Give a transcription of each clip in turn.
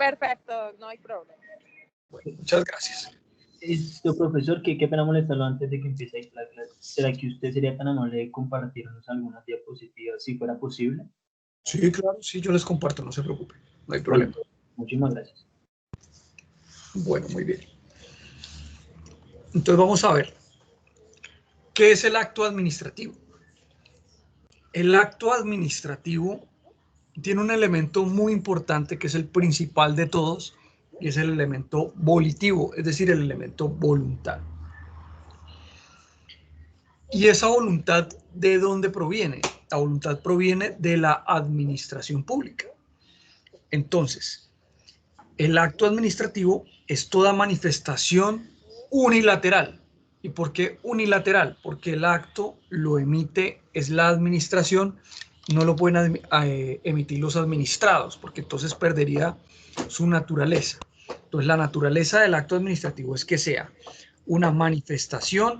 Perfecto, no hay problema. Bueno, muchas gracias. Profesor, qué pena molestarlo antes de que empiece la clase. ¿Será que usted sería tan amable de compartirnos algunas diapositivas, si fuera posible? Sí, claro, sí, yo les comparto, no se preocupe, no hay problema. Bueno, muchísimas gracias. Bueno, muy bien. Entonces vamos a ver, ¿qué es el acto administrativo? El acto administrativo tiene un elemento muy importante que es el principal de todos, y es el elemento volitivo, es decir, el elemento voluntad. ¿Y esa voluntad de dónde proviene? La voluntad proviene de la administración pública. Entonces, el acto administrativo es toda manifestación unilateral. ¿Y por qué unilateral? Porque el acto lo emite es la administración, no lo pueden emitir los administrados, porque entonces perdería su naturaleza. Entonces, la naturaleza del acto administrativo es que sea una manifestación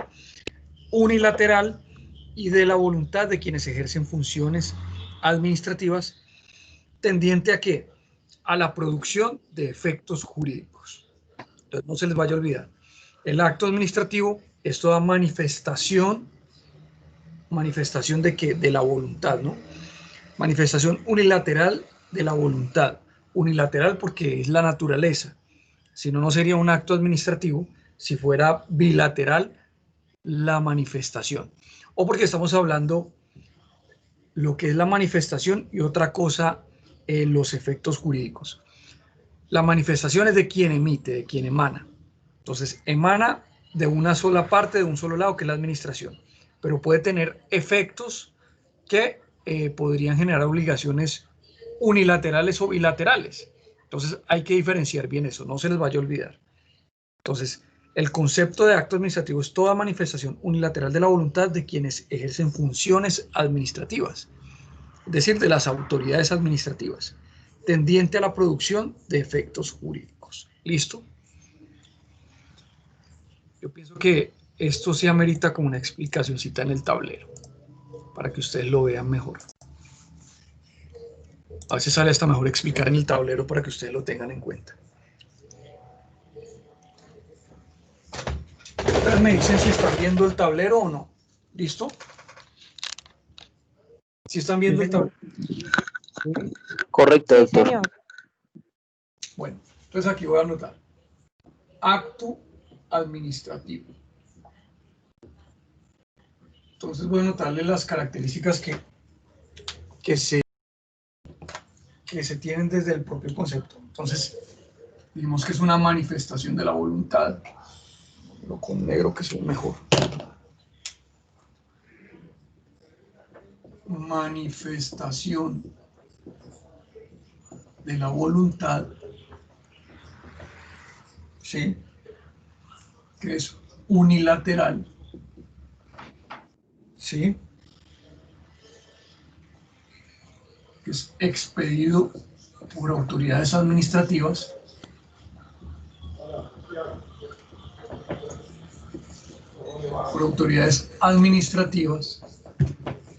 unilateral y de la voluntad de quienes ejercen funciones administrativas, tendiente a ¿qué? A la producción de efectos jurídicos. Entonces, no se les vaya a olvidar. El acto administrativo es toda manifestación de ¿qué? De la voluntad, ¿no? Manifestación unilateral de la voluntad. Unilateral porque es la naturaleza. Si no, no sería un acto administrativo si fuera bilateral la manifestación. O porque estamos hablando lo que es la manifestación y otra cosa, los efectos jurídicos. La manifestación es de quien emite, de quien emana. Entonces, emana de una sola parte, de un solo lado, que es la administración. Pero puede tener efectos que podrían generar obligaciones unilaterales o bilaterales. Entonces, hay que diferenciar bien eso, no se les vaya a olvidar. Entonces, el concepto de acto administrativo es toda manifestación unilateral de la voluntad de quienes ejercen funciones administrativas, es decir, de las autoridades administrativas, tendiente a la producción de efectos jurídicos. ¿Listo? Yo pienso que esto sí amerita como una explicacióncita en el tablero, para que ustedes lo vean mejor. A veces sale hasta mejor explicar en el tablero para que ustedes lo tengan en cuenta. Ustedes me dicen si están viendo el tablero o no. ¿Listo? ¿Si están viendo el tablero? Correcto, doctor. Señor. Bueno, entonces aquí voy a anotar. Acto administrativo. Entonces voy a anotarle las características que se tienen desde el propio concepto. Entonces, digamos que es una manifestación de la voluntad, pero con negro que sea mejor. Manifestación de la voluntad, ¿sí? Que es unilateral, ¿sí? Que es expedido por autoridades administrativas,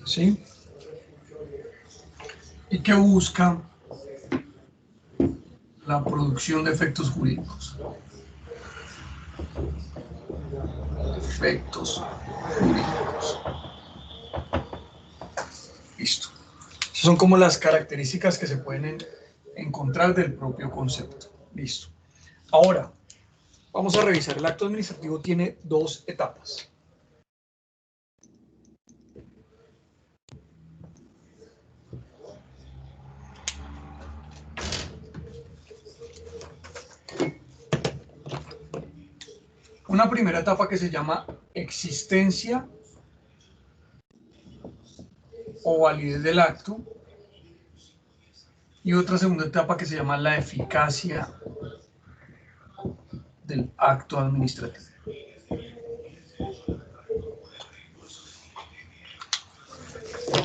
¿sí? Y que busca la producción de efectos jurídicos. Efectos jurídicos. Listo. Esas son como las características que se pueden encontrar del propio concepto. Listo. Ahora, vamos a revisar. El acto administrativo tiene dos etapas. Una primera etapa que se llama existencia o validez del acto, y otra segunda etapa que se llama la eficacia del acto administrativo.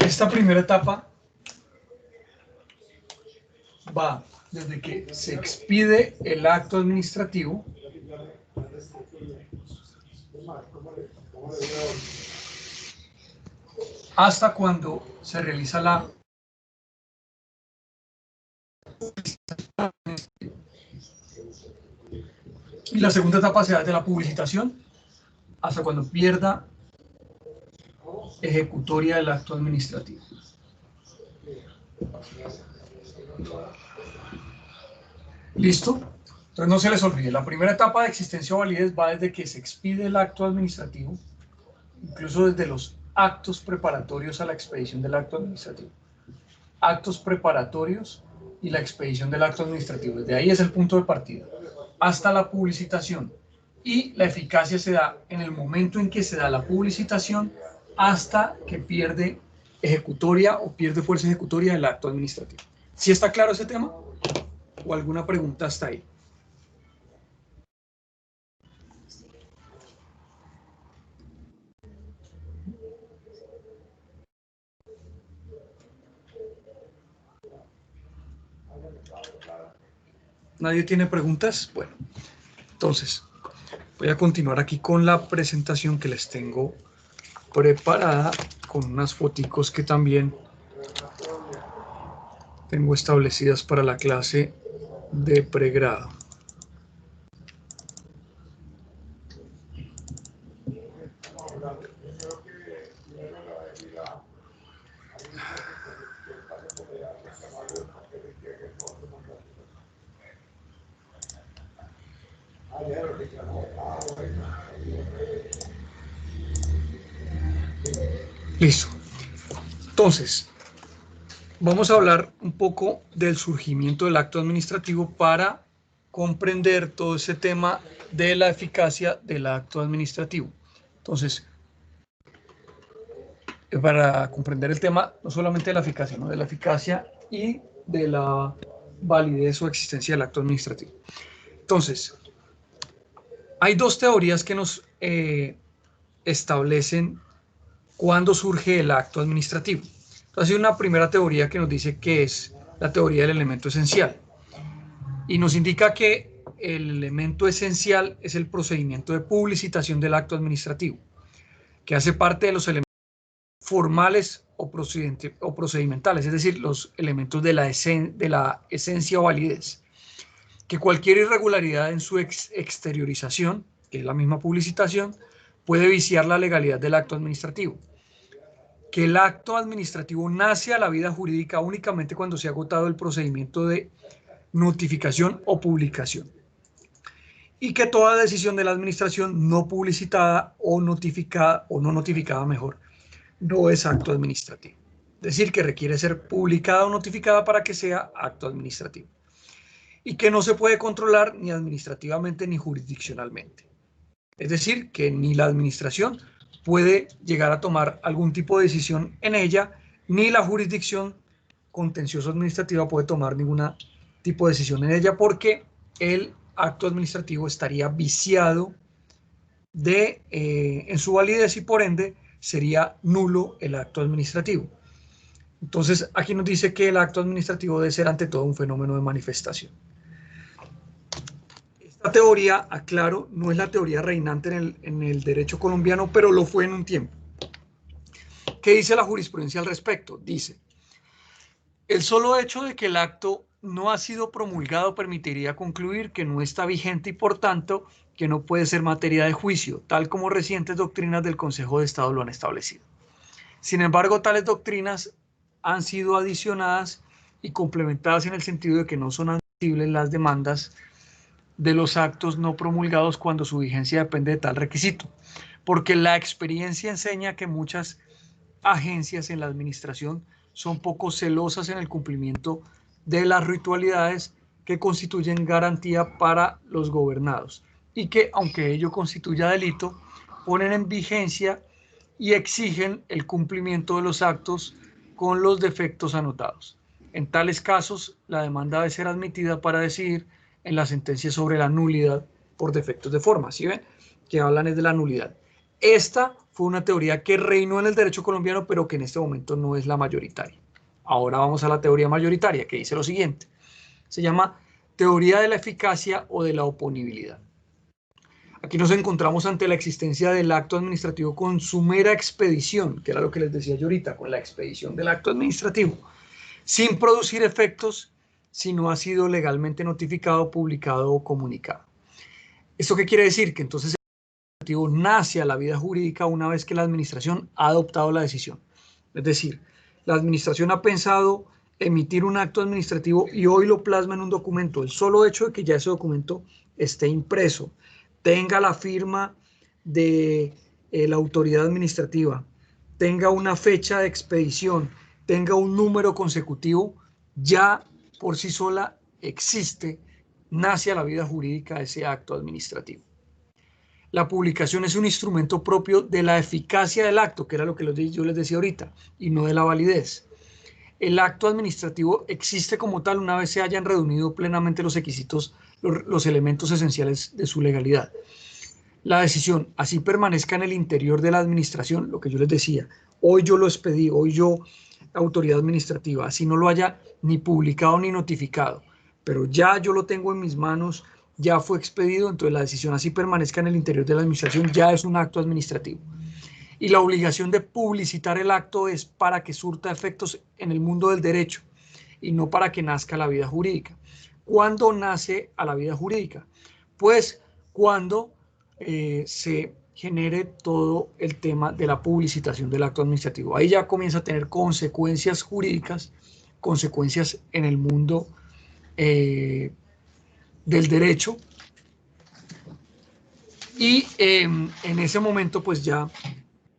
Esta primera etapa va desde que se expide el acto administrativo hasta cuando se realiza la Y la segunda etapa se da desde la publicitación hasta cuando pierda ejecutoria del acto administrativo. ¿Listo? Entonces no se les olvide, la primera etapa de existencia o validez va desde que se expide el acto administrativo, incluso desde los actos preparatorios a la expedición del acto administrativo. Actos preparatorios y la expedición del acto administrativo. Desde ahí es el punto de partida. Hasta la publicitación. Y la eficacia se da en el momento en que se da la publicitación hasta que pierde ejecutoria o pierde fuerza ejecutoria del acto administrativo. ¿Sí está claro ese tema? ¿O alguna pregunta hasta ahí? ¿Nadie tiene preguntas? Bueno, entonces voy a continuar aquí con la presentación que les tengo preparada con unas foticos que también tengo establecidas para la clase de pregrado. Listo. Entonces, vamos a hablar un poco del surgimiento del acto administrativo para comprender todo ese tema de la eficacia del acto administrativo. Entonces, para comprender el tema no solamente de la eficacia, ¿no? De la eficacia y de la validez o existencia del acto administrativo. Entonces, hay dos teorías que nos establecen cuándo surge el acto administrativo. Entonces, hay una primera teoría que nos dice que es la teoría del elemento esencial y nos indica que el elemento esencial es el procedimiento de publicitación del acto administrativo, que hace parte de los elementos formales o procedimentales, es decir, los elementos de la esencia o validez, que cualquier irregularidad en su exteriorización, que es la misma publicitación, puede viciar la legalidad del acto administrativo. Que el acto administrativo nace a la vida jurídica únicamente cuando se ha agotado el procedimiento de notificación o publicación. Y que toda decisión de la administración no publicitada o notificada, o no notificada mejor, no es acto administrativo. Es decir, que requiere ser publicada o notificada para que sea acto administrativo. Y que no se puede controlar ni administrativamente ni jurisdiccionalmente. Es decir, que ni la administración puede llegar a tomar algún tipo de decisión en ella, ni la jurisdicción contencioso administrativa puede tomar ningún tipo de decisión en ella, porque el acto administrativo estaría viciado en su validez y por ende sería nulo el acto administrativo. Entonces, aquí nos dice que el acto administrativo debe ser ante todo un fenómeno de manifestación. Esta teoría, aclaro, no es la teoría reinante en el derecho colombiano, pero lo fue en un tiempo. ¿Qué dice la jurisprudencia al respecto? Dice, el solo hecho de que el acto no ha sido promulgado permitiría concluir que no está vigente y por tanto que no puede ser materia de juicio, tal como recientes doctrinas del Consejo de Estado lo han establecido. Sin embargo, tales doctrinas han sido adicionadas y complementadas en el sentido de que no son admisibles las demandas de los actos no promulgados cuando su vigencia depende de tal requisito, porque la experiencia enseña que muchas agencias en la administración son poco celosas en el cumplimiento de las ritualidades que constituyen garantía para los gobernados y que, aunque ello constituya delito, ponen en vigencia y exigen el cumplimiento de los actos con los defectos anotados. En tales casos, la demanda debe ser admitida para decidir en la sentencia sobre la nulidad por defectos de forma. ¿Sí ven? Que hablan es de la nulidad. Esta fue una teoría que reinó en el derecho colombiano, pero que en este momento no es la mayoritaria. Ahora vamos a la teoría mayoritaria, que dice lo siguiente. Se llama teoría de la eficacia o de la oponibilidad. Aquí nos encontramos ante la existencia del acto administrativo con su mera expedición, que era lo que les decía yo ahorita, con la expedición del acto administrativo, sin producir efectos si no ha sido legalmente notificado, publicado o comunicado. ¿Esto qué quiere decir? Que entonces el acto administrativo nace a la vida jurídica una vez que la administración ha adoptado la decisión. Es decir, la administración ha pensado emitir un acto administrativo y hoy lo plasma en un documento. El solo hecho de que ya ese documento esté impreso, tenga la firma de la autoridad administrativa, tenga una fecha de expedición, tenga un número consecutivo, ya por sí sola existe, nace a la vida jurídica ese acto administrativo. La publicación es un instrumento propio de la eficacia del acto, que era lo que yo les decía ahorita, y no de la validez. El acto administrativo existe como tal una vez se hayan reunido plenamente los requisitos, los elementos esenciales de su legalidad. La decisión así permanezca en el interior de la administración, lo que yo les decía, hoy yo lo expedí, hoy yo, autoridad administrativa, así no lo haya ni publicado ni notificado, pero ya yo lo tengo en mis manos, ya fue expedido, entonces la decisión así permanezca en el interior de la administración ya es un acto administrativo. Y la obligación de publicitar el acto es para que surta efectos en el mundo del derecho y no para que nazca la vida jurídica. ¿Cuándo nace a la vida jurídica? Pues cuando se genere todo el tema de la publicitación del acto administrativo. Ahí ya comienza a tener consecuencias jurídicas, consecuencias en el mundo del derecho, y en ese momento pues ya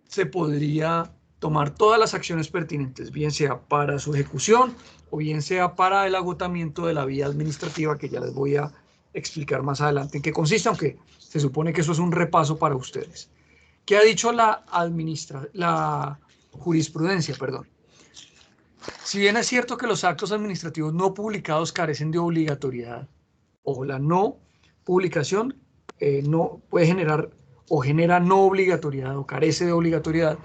se podría tomar todas las acciones pertinentes, bien sea para su ejecución o bien sea para el agotamiento de la vía administrativa, que ya les voy a explicar más adelante en qué consiste, aunque se supone que eso es un repaso para ustedes. ¿Qué ha dicho la jurisprudencia? Perdón. Si bien es cierto que los actos administrativos no publicados carecen de obligatoriedad, o la no publicación no puede generar o genera no obligatoriedad o carece de obligatoriedad,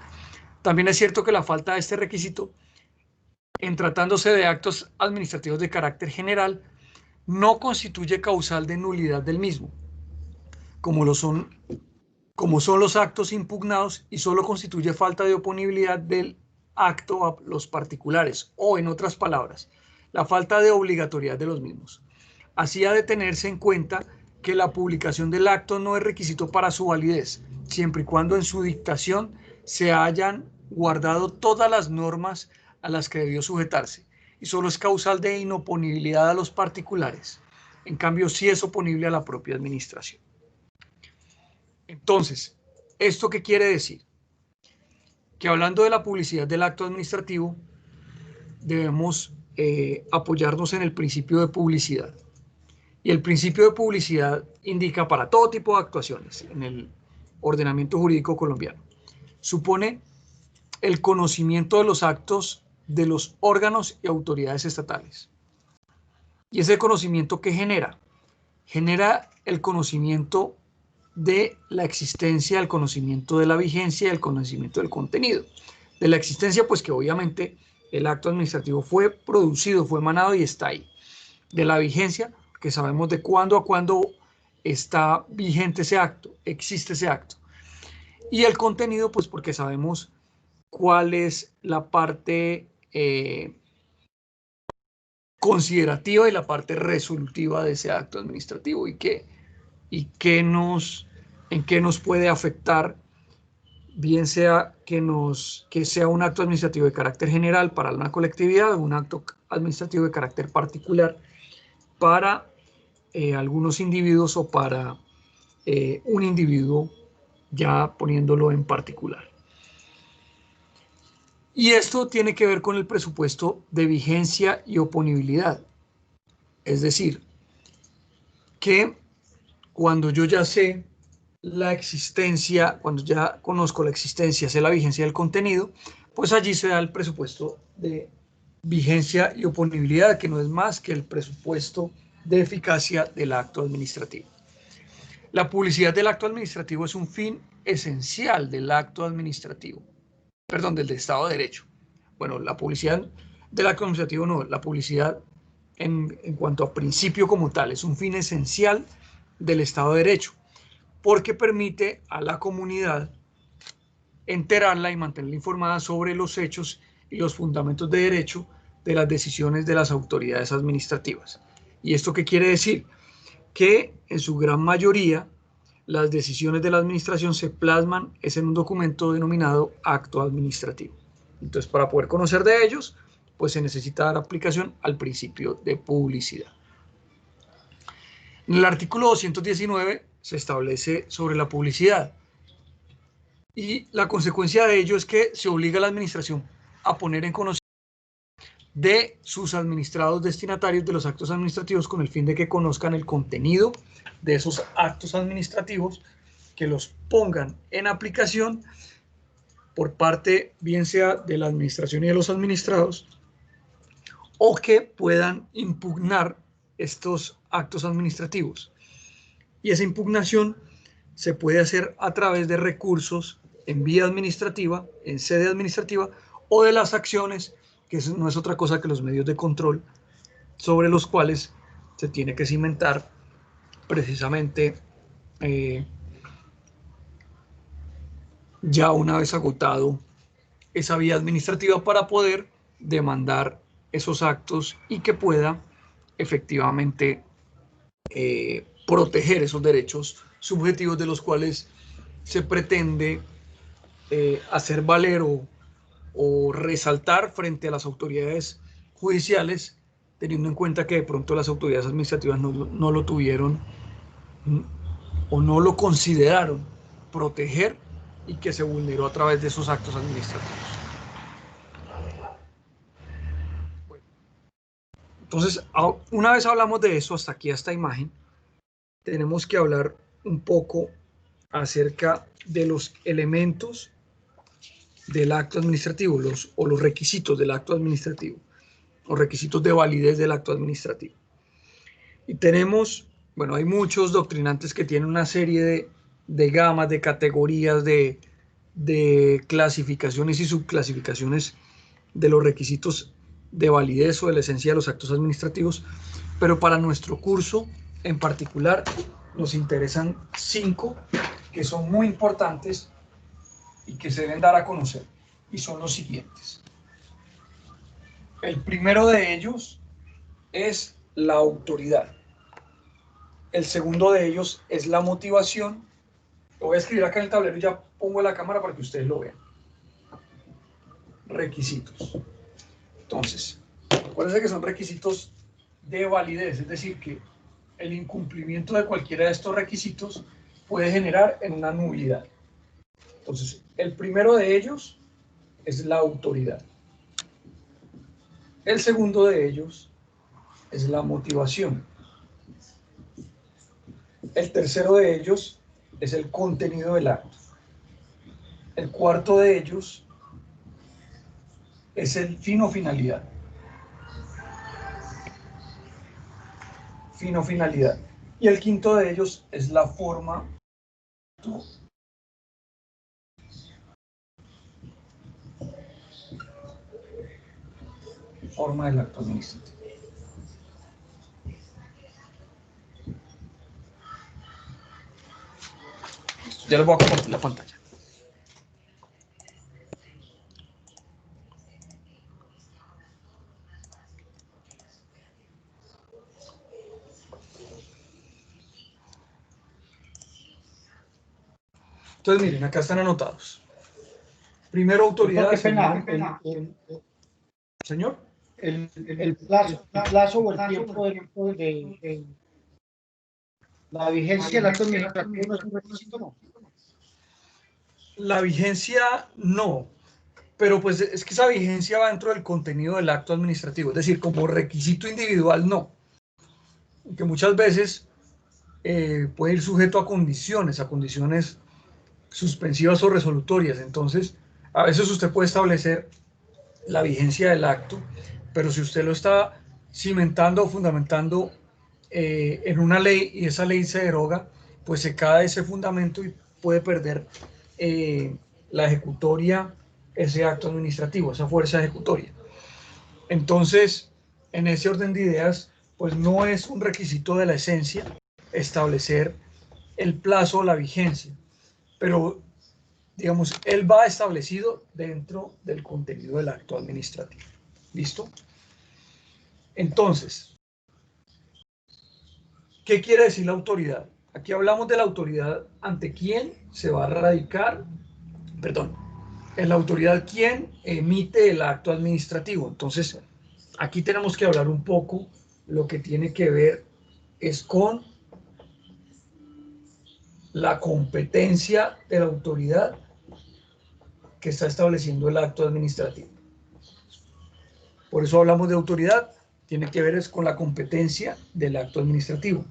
también es cierto que la falta de este requisito, en tratándose de actos administrativos de carácter general, no constituye causal de nulidad del mismo, como son los actos impugnados, y solo constituye falta de oponibilidad del acto a los particulares, o en otras palabras, la falta de obligatoriedad de los mismos. Así ha de tenerse en cuenta que la publicación del acto no es requisito para su validez, siempre y cuando en su dictación se hayan guardado todas las normas a las que debió sujetarse, y solo es causal de inoponibilidad a los particulares. En cambio, sí es oponible a la propia administración. Entonces, ¿esto qué quiere decir? Que hablando de la publicidad del acto administrativo, debemos apoyarnos en el principio de publicidad. Y el principio de publicidad indica para todo tipo de actuaciones en el ordenamiento jurídico colombiano. Supone el conocimiento de los actos de los órganos y autoridades estatales. ¿Y ese conocimiento qué genera? Genera el conocimiento de la existencia, el conocimiento de la vigencia y el conocimiento del contenido. De la existencia, pues que obviamente el acto administrativo fue producido, fue emanado y está ahí. De la vigencia, que sabemos de cuándo a cuándo está vigente ese acto, existe ese acto. Y el contenido, pues porque sabemos cuál es la parte considerativa y la parte resolutiva de ese acto administrativo y en qué nos puede afectar, bien sea que sea un acto administrativo de carácter general para una colectividad o un acto administrativo de carácter particular para algunos individuos o para un individuo, ya poniéndolo en particular. Y esto tiene que ver con el presupuesto de vigencia y oponibilidad. Es decir, que cuando yo ya sé la existencia, cuando ya conozco la existencia, sé la vigencia del contenido, pues allí se da el presupuesto de vigencia y oponibilidad, que no es más que el presupuesto de eficacia del acto administrativo. La publicidad del acto administrativo es un fin esencial del acto administrativo, perdón, del Estado de Derecho. Bueno, la publicidad del acto administrativo no, la publicidad en cuanto a principio como tal, es un fin esencial del Estado de Derecho, porque permite a la comunidad enterarla y mantenerla informada sobre los hechos y los fundamentos de derecho de las decisiones de las autoridades administrativas. ¿Y esto qué quiere decir? Que en su gran mayoría las decisiones de la administración se plasman es en un documento denominado acto administrativo. Entonces, para poder conocer de ellos, pues se necesita dar aplicación al principio de publicidad. En el artículo 219 se establece sobre la publicidad y la consecuencia de ello es que se obliga a la administración a poner en conocimiento de sus administrados destinatarios de los actos administrativos con el fin de que conozcan el contenido de esos actos administrativos, que los pongan en aplicación por parte bien sea de la administración y de los administrados, o que puedan impugnar estos actos administrativos. Y esa impugnación se puede hacer a través de recursos en vía administrativa, en sede administrativa, o de las acciones, que no es otra cosa que los medios de control sobre los cuales se tiene que cimentar precisamente ya una vez agotado esa vía administrativa para poder demandar esos actos y que pueda efectivamente proteger esos derechos subjetivos de los cuales se pretende hacer valer o resaltar frente a las autoridades judiciales, teniendo en cuenta que de pronto las autoridades administrativas no lo tuvieron o no lo consideraron proteger y que se vulneró a través de esos actos administrativos. Bueno, entonces, una vez hablamos de eso, hasta aquí, a esta imagen, tenemos que hablar un poco acerca de los elementos del acto administrativo, los requisitos del acto administrativo, los requisitos de validez del acto administrativo. Y tenemos, bueno, hay muchos doctrinantes que tienen una serie de gamas, de categorías, de clasificaciones y subclasificaciones de los requisitos de validez o de la esencia de los actos administrativos, pero para nuestro curso en particular nos interesan 5 que son muy importantes y que se deben dar a conocer, y son los siguientes. El primero de ellos es la autoridad. El segundo de ellos es la motivación. Lo voy a escribir acá en el tablero y ya pongo la cámara para que ustedes lo vean. Requisitos. Entonces, acuérdense que son requisitos de validez, es decir, que el incumplimiento de cualquiera de estos requisitos puede generar en una nulidad. Entonces, el primero de ellos es la autoridad. El segundo de ellos es la motivación. El tercero de ellos es el contenido del acto. El cuarto de ellos es el fin o finalidad. Fin o finalidad. Y el quinto de ellos es la forma. Forma del acto administrativo. Ya les voy a compartir la pantalla. Entonces, miren, acá están anotados. Primero, autoridad. Qué pena. Señor. El plazo o el tiempo de la vigencia del acto administrativo no es un requisito, ¿no? La vigencia no, pero pues es que esa vigencia va dentro del contenido del acto administrativo, es decir, como requisito individual no, que muchas veces puede ir sujeto a condiciones suspensivas o resolutorias. Entonces, a veces usted puede establecer la vigencia del acto, pero si usted lo está cimentando o fundamentando en una ley y esa ley se deroga, pues se cae ese fundamento y puede perder la ejecutoria, ese acto administrativo, esa fuerza ejecutoria. Entonces, en ese orden de ideas, pues no es un requisito de la esencia establecer el plazo o la vigencia, pero digamos, él va establecido dentro del contenido del acto administrativo. ¿Listo? Entonces, ¿qué quiere decir la autoridad? Aquí hablamos de la autoridad ante quién se va a radicar, perdón, en la autoridad quien emite el acto administrativo. Entonces, aquí tenemos que hablar un poco lo que tiene que ver es con la competencia de la autoridad que está estableciendo el acto administrativo. Por eso hablamos de autoridad, tiene que ver es con la competencia del acto administrativo.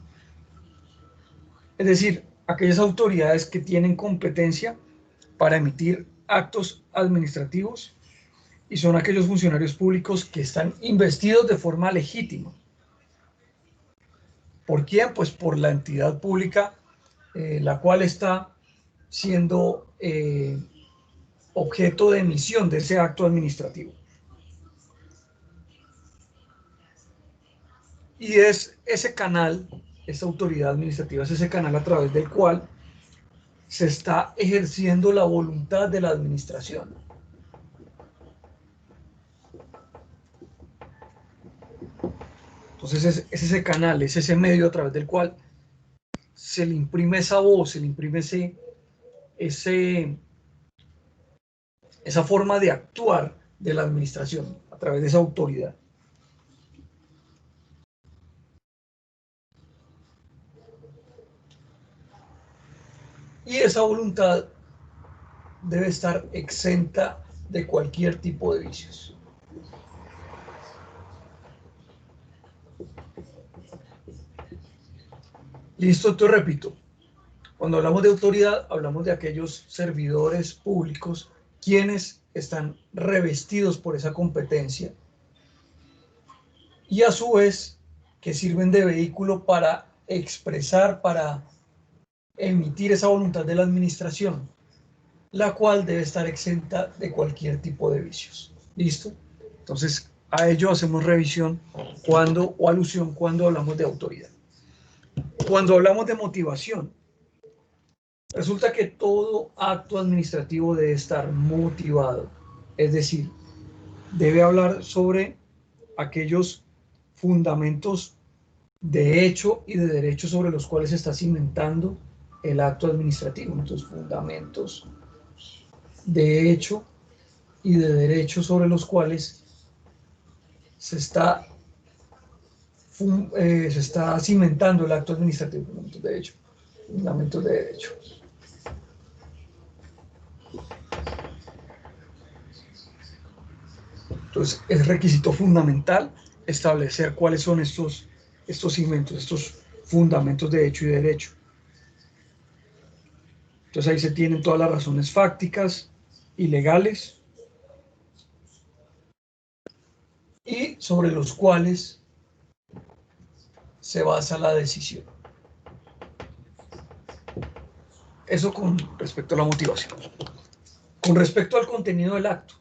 Es decir, aquellas autoridades que tienen competencia para emitir actos administrativos y son aquellos funcionarios públicos que están investidos de forma legítima. ¿Por quién? Pues por la entidad pública, la cual está siendo objeto de emisión de ese acto administrativo. Y es ese canal, esa autoridad administrativa, es ese canal a través del cual se está ejerciendo la voluntad de la administración. Entonces es ese canal, es ese medio a través del cual se le imprime esa voz, se le imprime esa forma de actuar de la administración a través de esa autoridad. Y esa voluntad debe estar exenta de cualquier tipo de vicios. Listo, te repito. Cuando hablamos de autoridad, hablamos de aquellos servidores públicos quienes están revestidos por esa competencia y a su vez que sirven de vehículo para expresar, para emitir esa voluntad de la administración, la cual debe estar exenta de cualquier tipo de vicios. ¿Listo? Entonces, a ello hacemos revisión cuando, o alusión cuando hablamos de autoridad. Cuando hablamos de motivación, resulta que todo acto administrativo debe estar motivado, es decir, debe hablar sobre aquellos fundamentos de hecho y de derecho sobre los cuales se está cimentando el acto administrativo. Entonces, fundamentos de hecho y de derecho sobre los cuales se está cimentando el acto administrativo. Fundamentos de hecho. Fundamentos de derecho. Entonces, es requisito fundamental establecer cuáles son estos cimientos, estos fundamentos de hecho y derecho. Entonces, ahí se tienen todas las razones fácticas y legales y sobre los cuales se basa la decisión. Eso con respecto a la motivación. Con respecto al contenido del acto,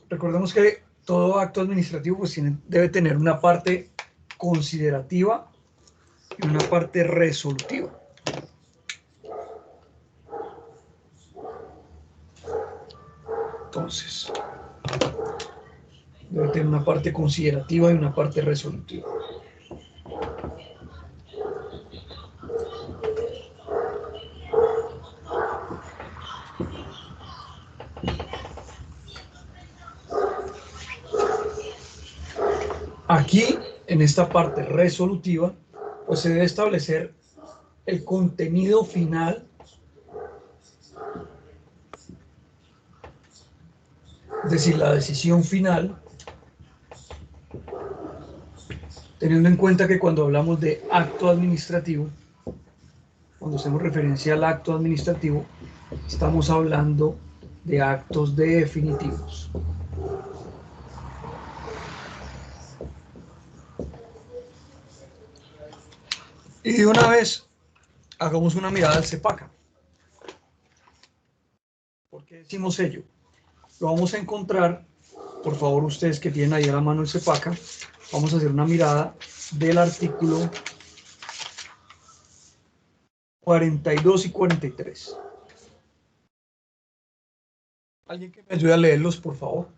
recordemos que todo acto administrativo pues debe tener una parte considerativa y una parte resolutiva. Entonces, debe tener una parte considerativa y una parte resolutiva. Aquí, en esta parte resolutiva, pues se debe establecer el contenido final, es decir, la decisión final, teniendo en cuenta que cuando hablamos de acto administrativo, cuando hacemos referencia al acto administrativo, estamos hablando de actos definitivos. Y de una vez, hagamos una mirada al CEPACA. ¿Por qué decimos ello? Lo vamos a encontrar, por favor, ustedes que tienen ahí a la mano el CEPACA, vamos a hacer una mirada del artículo 42 y 43. ¿Alguien que me ayude a leerlos, por favor?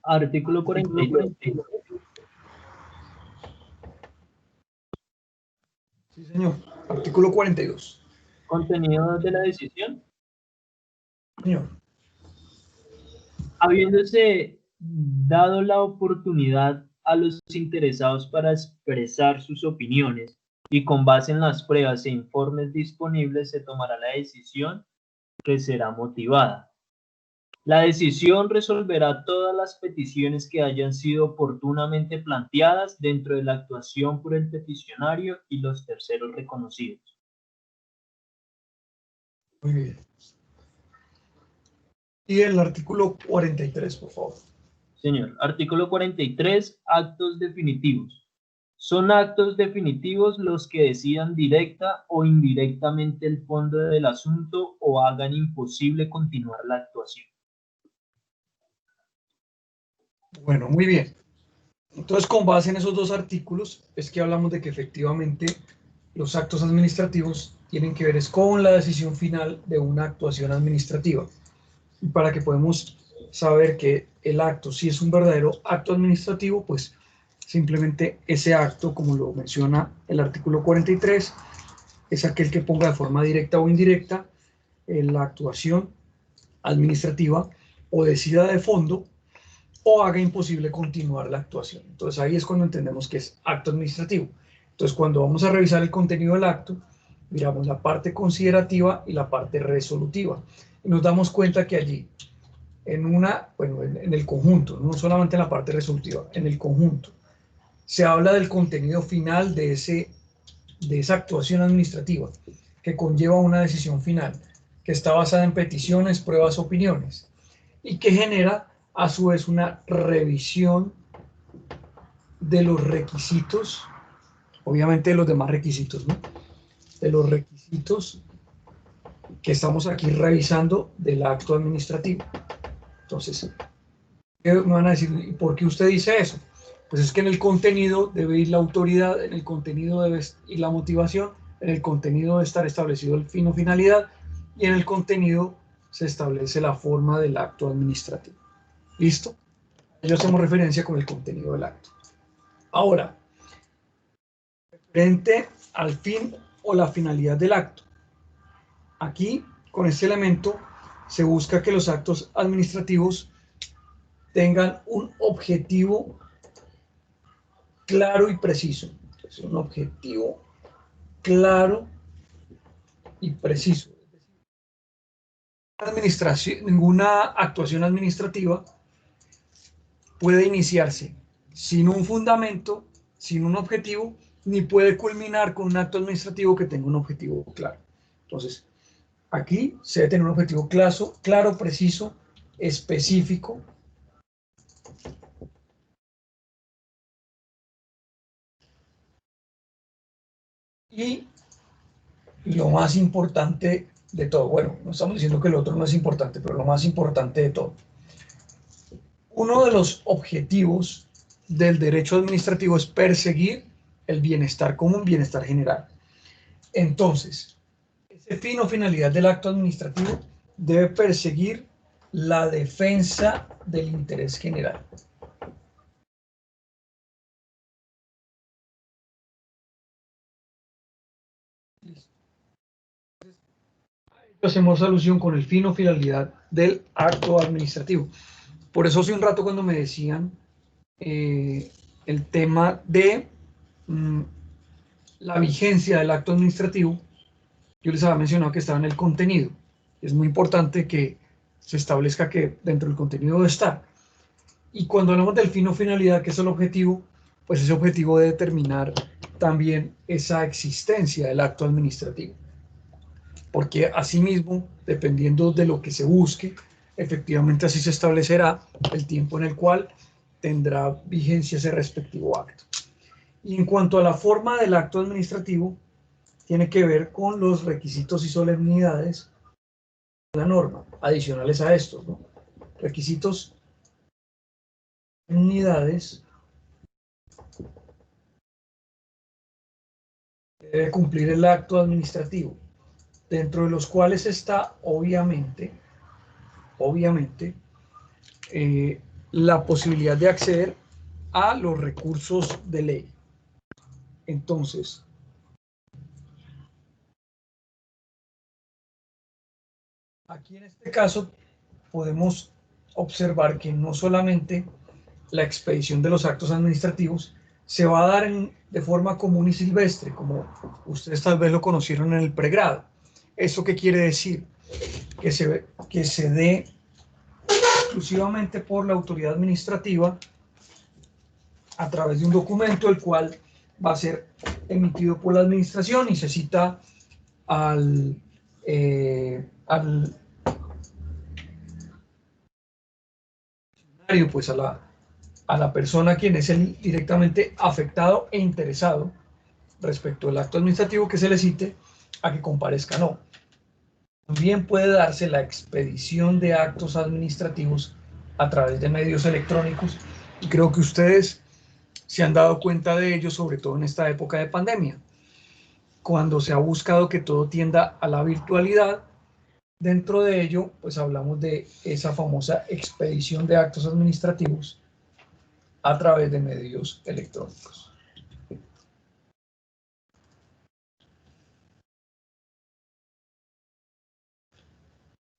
Artículo 42. Sí, señor. Artículo 42. Contenido de la decisión. Señor. Habiéndose dado la oportunidad a los interesados para expresar sus opiniones y con base en las pruebas e informes disponibles se tomará la decisión que será motivada. La decisión resolverá todas las peticiones que hayan sido oportunamente planteadas dentro de la actuación por el peticionario y los terceros reconocidos. Muy bien. Y el artículo 43, por favor. Señor, artículo 43, actos definitivos. Son actos definitivos los que decidan directa o indirectamente el fondo del asunto o hagan imposible continuar la actuación. Bueno, muy bien. Entonces, con base en esos dos artículos, es que hablamos de que efectivamente los actos administrativos tienen que ver es con la decisión final de una actuación administrativa. Y para que podamos saber que el acto, si es un verdadero acto administrativo, pues simplemente ese acto, como lo menciona el artículo 43, es aquel que ponga de forma directa o indirecta la actuación administrativa o decida de fondo o haga imposible continuar la actuación. Entonces ahí es cuando entendemos que es acto administrativo. Entonces cuando vamos a revisar el contenido del acto, miramos la parte considerativa y la parte resolutiva. Y nos damos cuenta que allí, en el conjunto, no solamente en la parte resolutiva, en el conjunto, se habla del contenido final de esa actuación administrativa que conlleva una decisión final, que está basada en peticiones, pruebas, opiniones, y que genera a su vez una revisión de los requisitos, obviamente de los demás requisitos, ¿no? De los requisitos que estamos aquí revisando del acto administrativo. Entonces, ¿qué me van a decir? ¿Por qué usted dice eso? Pues es que en el contenido debe ir la autoridad, en el contenido debe ir la motivación, en el contenido debe estar establecido el fin o finalidad, y en el contenido se establece la forma del acto administrativo. ¿Listo? Yo hacemos referencia con el contenido del acto. Ahora, frente al fin o la finalidad del acto. Aquí, con este elemento, se busca que los actos administrativos tengan un objetivo claro y preciso. Es un objetivo claro y preciso. Ninguna actuación administrativa puede iniciarse sin un fundamento, sin un objetivo, ni puede culminar con un acto administrativo que tenga un objetivo claro. Entonces, aquí se debe tener un objetivo claro, preciso, específico. Y lo más importante de todo, bueno, no estamos diciendo que lo otro no es importante, pero lo más importante de todo. Uno de los objetivos del derecho administrativo es perseguir el bienestar común, bienestar general. Entonces, ese fin o finalidad del acto administrativo debe perseguir la defensa del interés general. Hacemos alusión con el fin o finalidad del acto administrativo. Por eso hace un rato cuando me decían el tema de la vigencia del acto administrativo, yo les había mencionado que estaba en el contenido. Es muy importante que se establezca que dentro del contenido debe estar. Y cuando hablamos del fin o finalidad, que es el objetivo, pues ese objetivo debe determinar también esa existencia del acto administrativo. Porque asimismo, dependiendo de lo que se busque, efectivamente así se establecerá el tiempo en el cual tendrá vigencia ese respectivo acto. Y en cuanto a la forma del acto administrativo, tiene que ver con los requisitos y solemnidades de la norma, adicionales a estos, ¿no? Requisitos y solemnidades que debe cumplir el acto administrativo, dentro de los cuales está, obviamente, la posibilidad de acceder a los recursos de ley. Entonces, aquí en este caso podemos observar que no solamente la expedición de los actos administrativos se va a dar de forma común y silvestre, como ustedes tal vez lo conocieron en el pregrado. ¿Eso qué quiere decir? Que se dé exclusivamente por la autoridad administrativa a través de un documento, el cual va a ser emitido por la administración y se cita pues a la persona quien es el directamente afectado e interesado respecto al acto administrativo que se le cite a que comparezca. No. También puede darse la expedición de actos administrativos a través de medios electrónicos y creo que ustedes se han dado cuenta de ello, sobre todo en esta época de pandemia, cuando se ha buscado que todo tienda a la virtualidad. Dentro de ello, pues hablamos de esa famosa expedición de actos administrativos a través de medios electrónicos.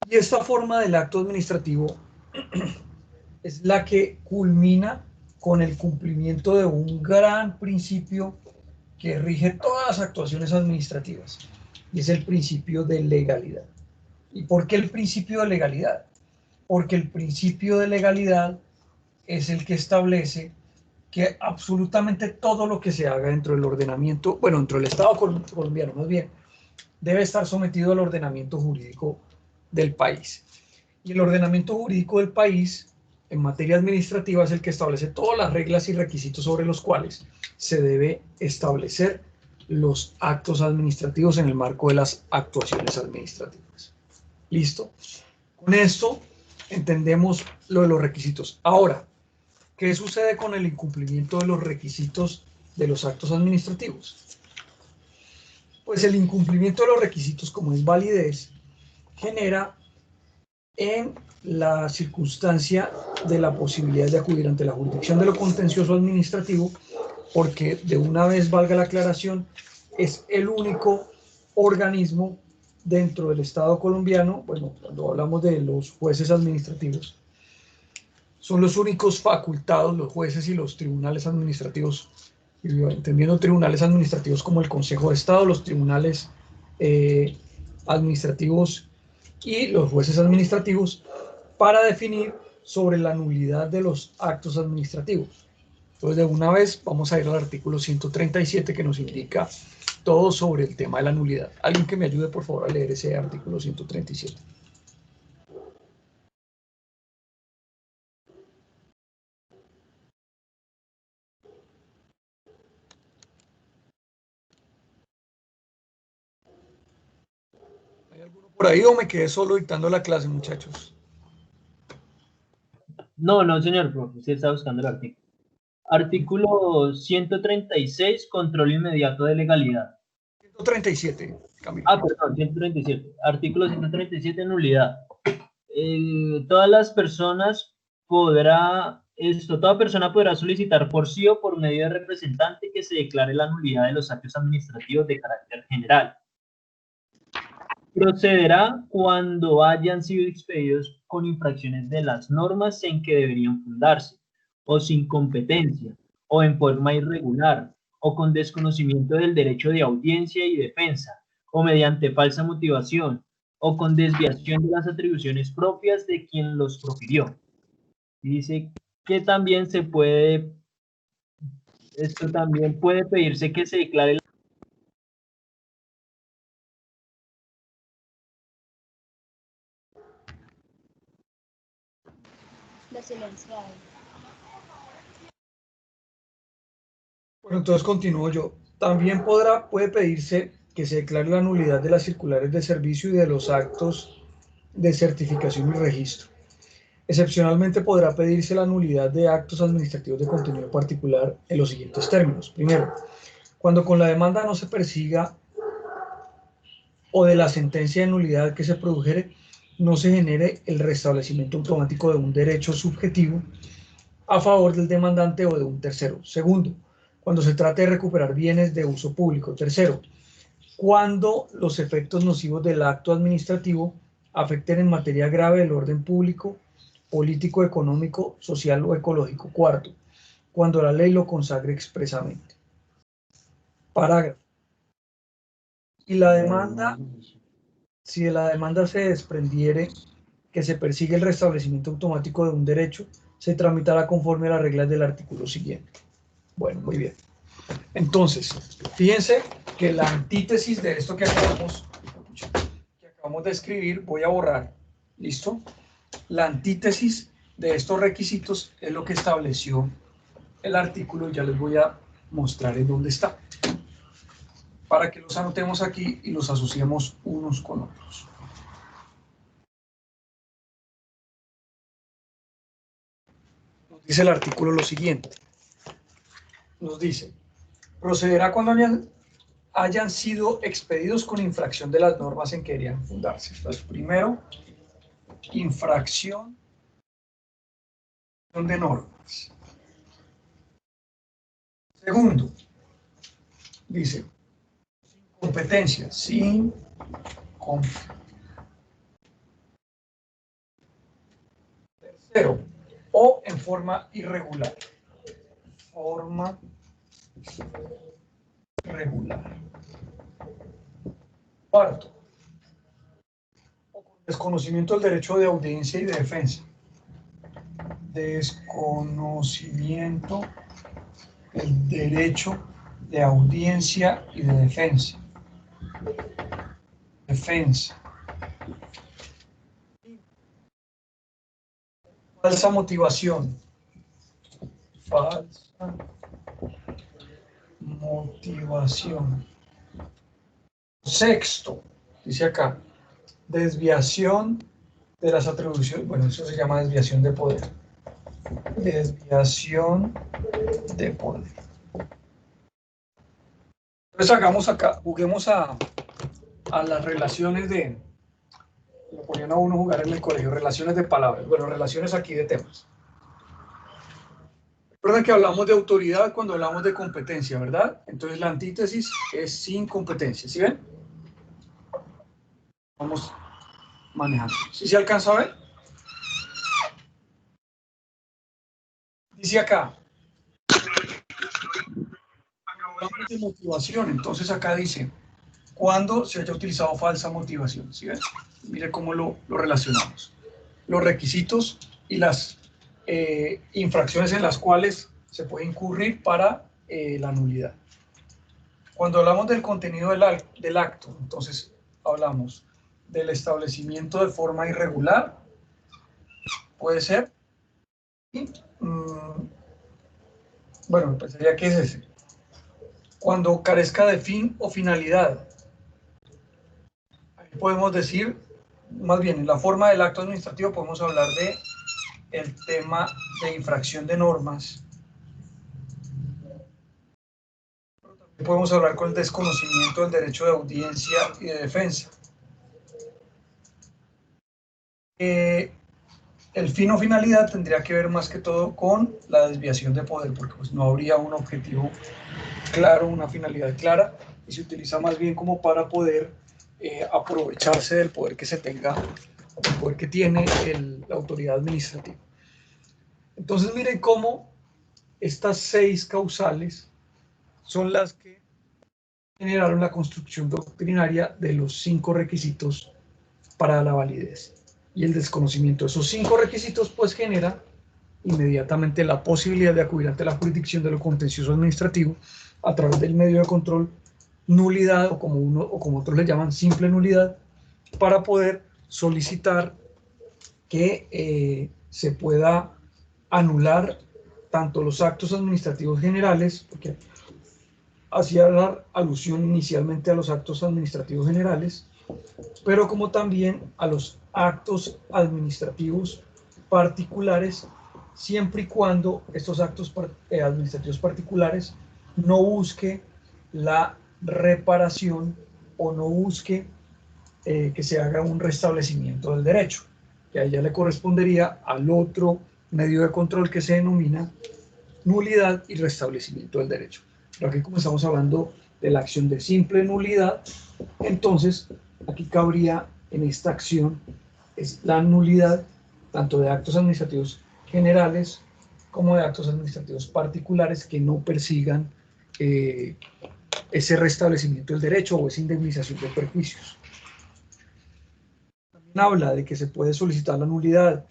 Y esta forma del acto administrativo es la que culmina con el cumplimiento de un gran principio que rige todas las actuaciones administrativas, y es el principio de legalidad. ¿Y por qué el principio de legalidad? Porque el principio de legalidad es el que establece que absolutamente todo lo que se haga dentro del ordenamiento, bueno, dentro del Estado colombiano más bien, debe estar sometido al ordenamiento jurídico del país. Y el ordenamiento jurídico del país, en materia administrativa, es el que establece todas las reglas y requisitos sobre los cuales se debe establecer los actos administrativos en el marco de las actuaciones administrativas. ¿Listo? Con esto entendemos lo de los requisitos. Ahora, ¿qué sucede con el incumplimiento de los requisitos de los actos administrativos? Pues el incumplimiento de los requisitos, como es validez, genera en la circunstancia de la posibilidad de acudir ante la jurisdicción de lo contencioso administrativo, porque de una vez valga la aclaración, es el único organismo dentro del Estado colombiano, bueno, cuando hablamos de los jueces administrativos, son los únicos facultados, los jueces y los tribunales administrativos, entendiendo tribunales administrativos como el Consejo de Estado, los tribunales administrativos y los jueces administrativos, para definir sobre la nulidad de los actos administrativos. Entonces, de una vez vamos a ir al artículo 137 que nos indica todo sobre el tema de la nulidad. Alguien que me ayude, por favor, a leer ese artículo 137. ¿Hay alguno por ahí o me quedé solo dictando la clase, muchachos? No, señor, profe, usted está buscando el artículo. Artículo 136, control inmediato de legalidad. 137, Camilo. Perdón, 137. Artículo 137, nulidad. Todas las personas toda persona podrá solicitar por sí o por medio de representante que se declare la nulidad de los actos administrativos de carácter general. Procederá cuando hayan sido expedidos con infracciones de las normas en que deberían fundarse, o sin competencia, o en forma irregular, o con desconocimiento del derecho de audiencia y defensa, o mediante falsa motivación, o con desviación de las atribuciones propias de quien los profirió. Dice que también esto también puede pedirse que se declare la silenciada. Bueno, entonces continúo yo. También puede pedirse que se declare la nulidad de las circulares de servicio y de los actos de certificación y registro. Excepcionalmente podrá pedirse la nulidad de actos administrativos de contenido particular en los siguientes términos. Primero, cuando con la demanda no se persiga o de la sentencia de nulidad que se produjere no se genere el restablecimiento automático de un derecho subjetivo a favor del demandante o de un tercero. Segundo, cuando se trate de recuperar bienes de uso público. Tercero, cuando los efectos nocivos del acto administrativo afecten en materia grave el orden público, político, económico, social o ecológico. Cuarto, cuando la ley lo consagre expresamente. Parágrafo. Y la demanda, si de la demanda se desprendiere que se persigue el restablecimiento automático de un derecho, se tramitará conforme a las reglas del artículo siguiente. Bueno, muy bien. Entonces, fíjense que la antítesis de esto que acabamos de escribir, voy a borrar, ¿listo? La antítesis de estos requisitos es lo que estableció el artículo, ya les voy a mostrar en dónde está, para que los anotemos aquí y los asociemos unos con otros. Nos dice el artículo lo siguiente, nos dice, procederá cuando hayan sido expedidos con infracción de las normas en que deberían fundarse. Entonces, primero, infracción de normas. Segundo, dice, competencia, sin competencia. Tercero, o en forma irregular. Forma regular. Cuarto, o con desconocimiento del derecho de audiencia y de defensa. Desconocimiento del derecho de audiencia y de defensa. Defensa. Falsa motivación. Falsa motivación. Sexto, dice acá, desviación de las atribuciones, bueno, eso se llama desviación de poder. Desviación de poder. Entonces hagamos acá, juguemos a las relaciones de, lo ponían a uno jugar en el colegio, relaciones de palabras, bueno, relaciones aquí de temas. Recuerden que hablamos de autoridad cuando hablamos de competencia, ¿verdad? Entonces la antítesis es sin competencia, ¿sí ven? Vamos manejando. ¿Sí se alcanza a ver? Dice acá, hablamos de motivación, entonces acá dice, cuando se haya utilizado falsa motivación, ¿sí ven? Mire cómo lo relacionamos. Los requisitos y las infracciones en las cuales se puede incurrir para la nulidad. Cuando hablamos del contenido del acto, entonces hablamos del establecimiento de forma irregular, puede ser, bueno, pensaría que es ese. Cuando carezca de fin o finalidad, ahí podemos decir, más bien en la forma del acto administrativo podemos hablar de el tema de infracción de normas. Podemos hablar con el desconocimiento del derecho de audiencia y de defensa. El fin o finalidad tendría que ver más que todo con la desviación de poder, porque pues no habría un objetivo claro, una finalidad clara, y se utiliza más bien como para poder aprovecharse del poder que se tenga, el poder que tiene la autoridad administrativa. Entonces miren cómo estas 6 causales son las que generaron la construcción doctrinaria de los 5 requisitos para la validez. Y el desconocimiento de esos 5 requisitos pues genera inmediatamente la posibilidad de acudir ante la jurisdicción de lo contencioso administrativo a través del medio de control nulidad, o como otros le llaman simple nulidad, para poder solicitar que se pueda anular tanto los actos administrativos generales, porque hacía dar alusión inicialmente a los actos administrativos generales, pero como también a los actos administrativos particulares, siempre y cuando estos actos administrativos particulares no busque la reparación o no busque que se haga un restablecimiento del derecho, que a ella le correspondería al otro medio de control que se denomina nulidad y restablecimiento del derecho. Pero aquí, como estamos hablando de la acción de simple nulidad, entonces aquí cabría en esta acción es la nulidad tanto de actos administrativos generales como de actos administrativos particulares que no persigan ese restablecimiento del derecho o esa indemnización de perjuicios. También habla de que se puede solicitar la nulidad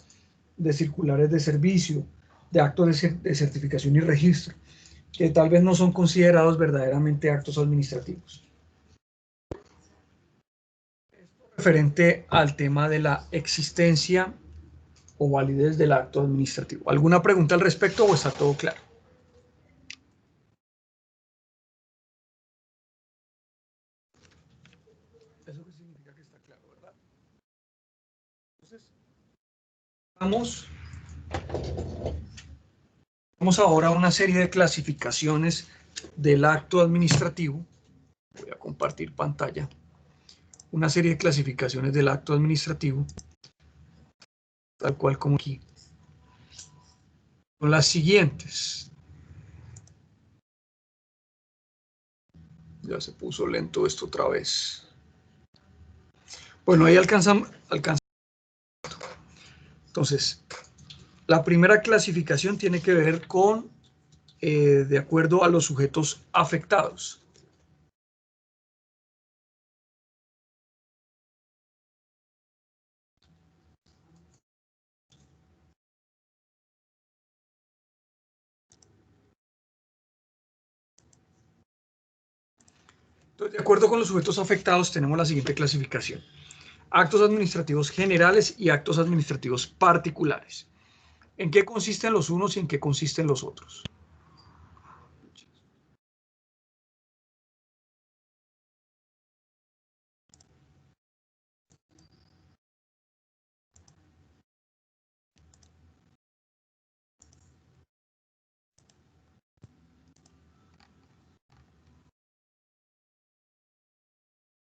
de circulares de servicio, de actos de certificación y registro, que tal vez no son considerados verdaderamente actos administrativos. Esto referente al tema de la existencia o validez del acto administrativo. ¿Alguna pregunta al respecto o está todo claro? ¿Eso qué significa que está claro, verdad? Entonces, vamos ahora a una serie de clasificaciones del acto administrativo. Voy a compartir pantalla. Una serie de clasificaciones del acto administrativo, tal cual como aquí. Son las siguientes. Ya se puso lento esto otra vez. Bueno, ahí alcanzamos. Entonces, la primera clasificación tiene que ver con, de acuerdo a los sujetos afectados. Entonces, de acuerdo con los sujetos afectados, tenemos la siguiente clasificación. Actos administrativos generales y actos administrativos particulares. ¿En qué consisten los unos y en qué consisten los otros?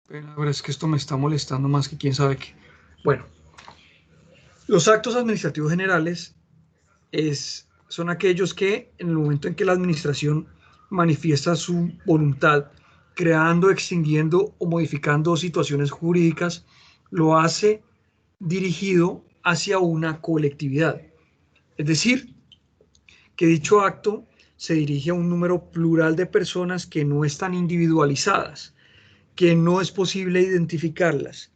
Pero es que esto me está molestando más que quién sabe qué. Bueno, los actos administrativos generales son aquellos que en el momento en que la administración manifiesta su voluntad, creando, extinguiendo o modificando situaciones jurídicas, lo hace dirigido hacia una colectividad. Es decir, que dicho acto se dirige a un número plural de personas que no están individualizadas, que no es posible identificarlas,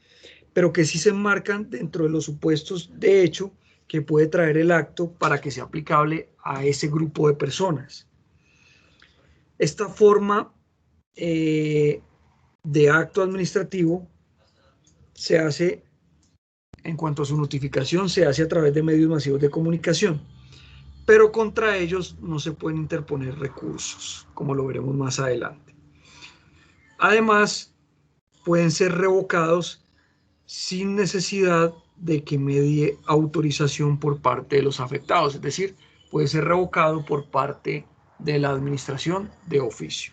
pero que sí se enmarcan dentro de los supuestos de hecho que puede traer el acto para que sea aplicable a ese grupo de personas. Esta forma de acto administrativo se hace, en cuanto a su notificación, se hace a través de medios masivos de comunicación, pero contra ellos no se pueden interponer recursos, como lo veremos más adelante. Además, pueden ser revocados sin necesidad de que medie autorización por parte de los afectados, es decir, puede ser revocado por parte de la administración de oficio.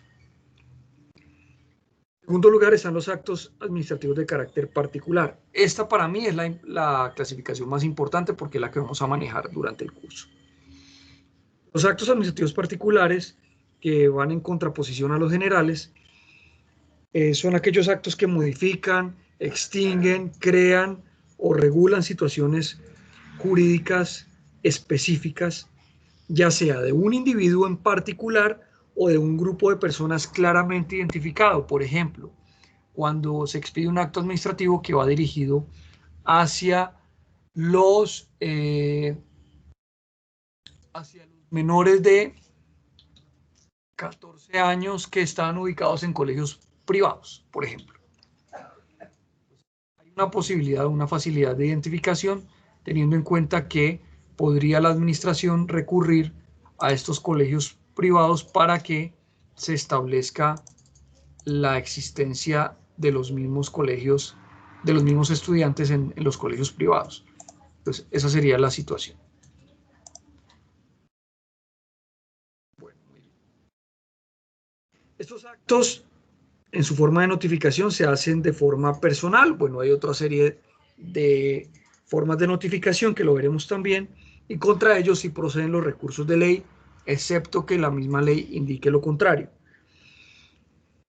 En segundo lugar están los actos administrativos de carácter particular. Esta para mí es la clasificación más importante porque es la que vamos a manejar durante el curso. Los actos administrativos particulares que van en contraposición a los generales son aquellos actos que modifican, extinguen, crean o regulan situaciones jurídicas específicas, ya sea de un individuo en particular o de un grupo de personas claramente identificado. Por ejemplo, cuando se expide un acto administrativo que va dirigido hacia los menores de 14 años que están ubicados en colegios privados, por ejemplo. Hay una posibilidad, una facilidad de identificación, teniendo en cuenta que podría la administración recurrir a estos colegios privados para que se establezca la existencia de los mismos colegios, de los mismos estudiantes en los colegios privados. Entonces, esa sería la situación. Bueno, muy bien. Estos actos, en su forma de notificación, se hacen de forma personal. Bueno, hay otra serie de formas de notificación que lo veremos también, y contra ellos sí proceden los recursos de ley, excepto que la misma ley indique lo contrario.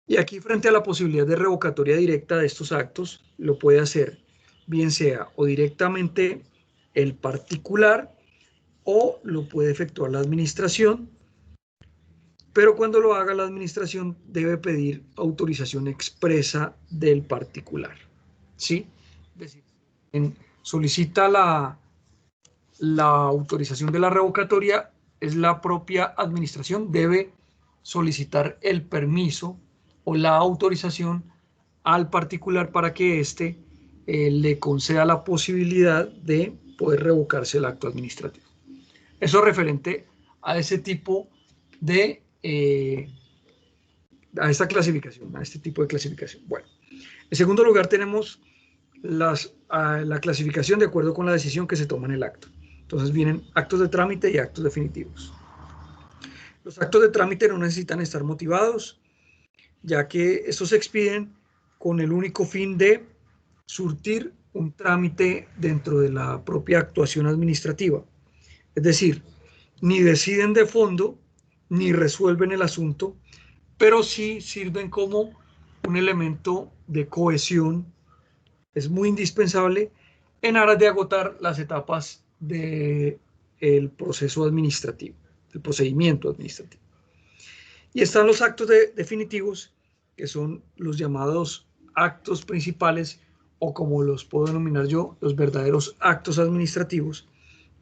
Y aquí, frente a la posibilidad de revocatoria directa de estos actos, lo puede hacer bien sea o directamente el particular o lo puede efectuar la administración, pero cuando lo haga la administración debe pedir autorización expresa del particular, ¿sí? Es decir, solicita la autorización de la revocatoria, es la propia administración, debe solicitar el permiso o la autorización al particular para que éste le conceda la posibilidad de poder revocarse el acto administrativo. Eso es referente a ese tipo de, a esta clasificación, a este tipo de clasificación. Bueno, en segundo lugar tenemos la clasificación de acuerdo con la decisión que se toma en el acto. Entonces vienen actos de trámite y actos definitivos. Los actos de trámite no necesitan estar motivados, ya que estos se expiden con el único fin de surtir un trámite dentro de la propia actuación administrativa. Es decir, ni deciden de fondo, ni resuelven el asunto, pero sí sirven como un elemento de cohesión. Es muy indispensable en aras de agotar las etapas del proceso administrativo, del procedimiento administrativo. Y están los actos definitivos, que son los llamados actos principales, o como los puedo denominar yo, los verdaderos actos administrativos,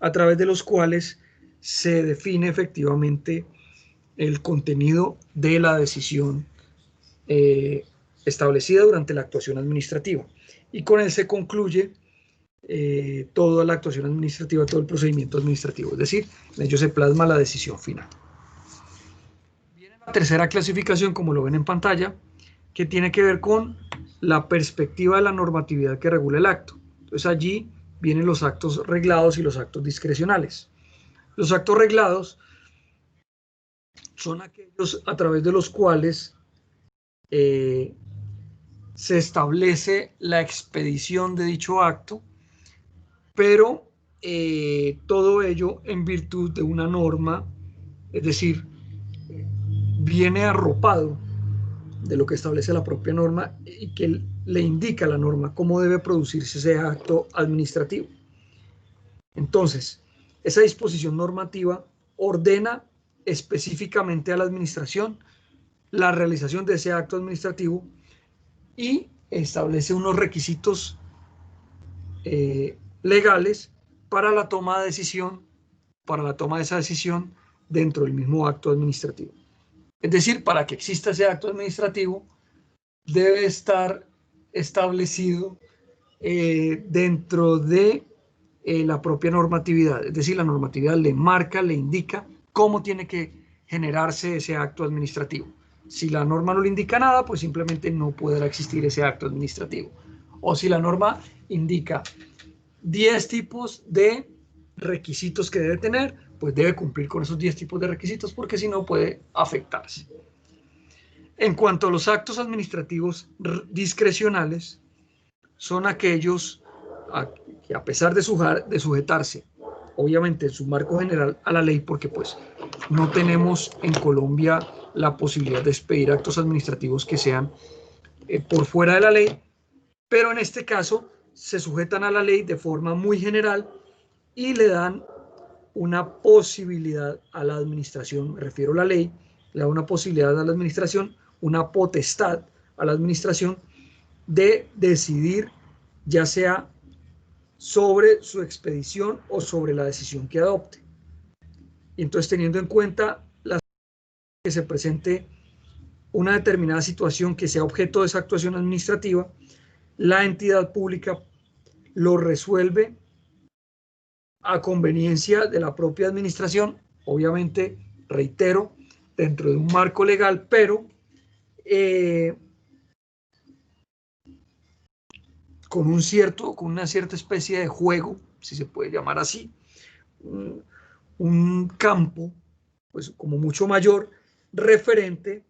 a través de los cuales se define efectivamente el contenido de la decisión establecida durante la actuación administrativa. Y con él se concluye toda la actuación administrativa, todo el procedimiento administrativo, es decir, en ello se plasma la decisión final. Viene la tercera clasificación, como lo ven en pantalla, que tiene que ver con la perspectiva de la normatividad que regula el acto. Entonces allí vienen los actos reglados y los actos discrecionales. Los actos reglados son aquellos a través de los cuales se establece la expedición de dicho acto, pero todo ello en virtud de una norma, es decir, viene arropado de lo que establece la propia norma y que le indica a la norma cómo debe producirse ese acto administrativo. Entonces, esa disposición normativa ordena específicamente a la administración la realización de ese acto administrativo y establece unos requisitos legales para la toma de decisión, para la toma de esa decisión dentro del mismo acto administrativo. Es decir, para que exista ese acto administrativo, debe estar establecido dentro de la propia normatividad. Es decir, la normatividad le marca, le indica cómo tiene que generarse ese acto administrativo. Si la norma no le indica nada, pues simplemente no podrá existir ese acto administrativo. O si la norma indica 10 tipos de requisitos que debe tener, pues debe cumplir con esos 10 tipos de requisitos, porque si no puede afectarse. En cuanto a los actos administrativos discrecionales, son aquellos que, a pesar de sujetarse, obviamente en su marco general, a la ley, porque pues no tenemos en Colombia la posibilidad de expedir actos administrativos que sean por fuera de la ley, pero en este caso se sujetan a la ley de forma muy general y le dan una posibilidad a la administración, me refiero a la ley, le da una posibilidad a la administración, una potestad a la administración de decidir, ya sea sobre su expedición o sobre la decisión que adopte. Y entonces, teniendo en cuenta que se presente una determinada situación que sea objeto de esa actuación administrativa, la entidad pública lo resuelve a conveniencia de la propia administración, obviamente, reitero, dentro de un marco legal, pero con una cierta especie de juego, si se puede llamar así, un campo, pues como mucho mayor, referente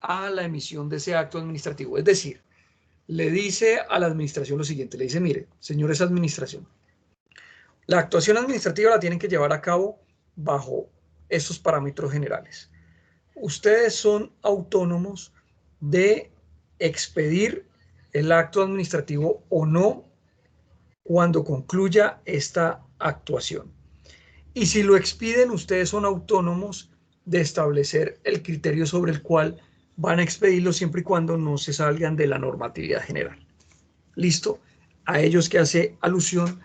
a la emisión de ese acto administrativo. Es decir, le dice a la administración lo siguiente, le dice, mire, señores administración, La actuación administrativa la tienen que llevar a cabo bajo esos parámetros generales. Ustedes son autónomos de expedir el acto administrativo o no cuando concluya esta actuación. Y si lo expiden, ustedes son autónomos de establecer el criterio sobre el cual van a expedirlo siempre y cuando no se salgan de la normatividad general. ¿Listo? A ellos que hace alusión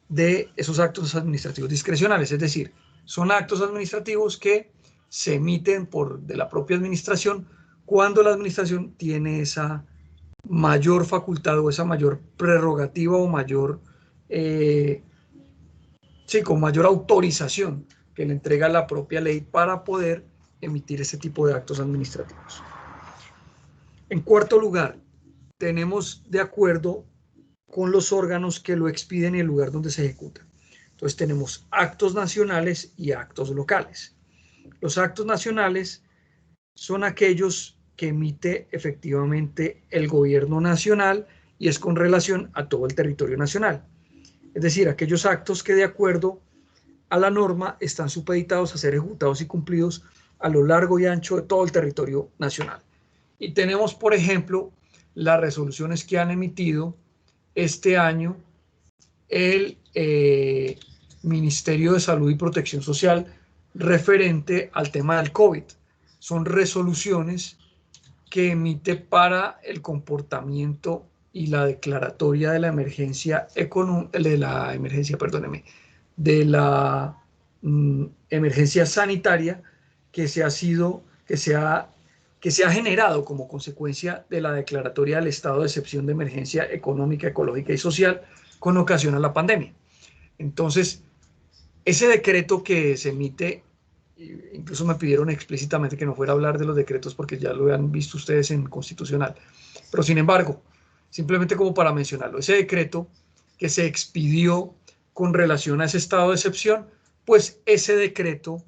de esos actos administrativos discrecionales, es decir, son actos administrativos que se emiten de la propia administración cuando la administración tiene esa mayor facultad o esa mayor prerrogativa o mayor, con mayor autorización que le entrega la propia ley para poder emitir ese tipo de actos administrativos. En cuarto lugar, tenemos de acuerdo con los órganos que lo expiden y el lugar donde se ejecuta. Entonces tenemos actos nacionales y actos locales. Los actos nacionales son aquellos que emite efectivamente el gobierno nacional y es con relación a todo el territorio nacional. Es decir, aquellos actos que de acuerdo a la norma están supeditados a ser ejecutados y cumplidos a lo largo y ancho de todo el territorio nacional. Y tenemos, por ejemplo, las resoluciones que han emitido este año el Ministerio de Salud y Protección Social referente al tema del COVID. Son resoluciones que emite para el comportamiento y la declaratoria de la emergencia emergencia sanitaria que se ha generado como consecuencia de la declaratoria del estado de excepción de emergencia económica, ecológica y social con ocasión a la pandemia. Entonces, ese decreto que se emite, incluso me pidieron explícitamente que no fuera a hablar de los decretos porque ya lo han visto ustedes en Constitucional, pero sin embargo, simplemente como para mencionarlo, ese decreto que se expidió con relación a ese estado de excepción, pues ese decreto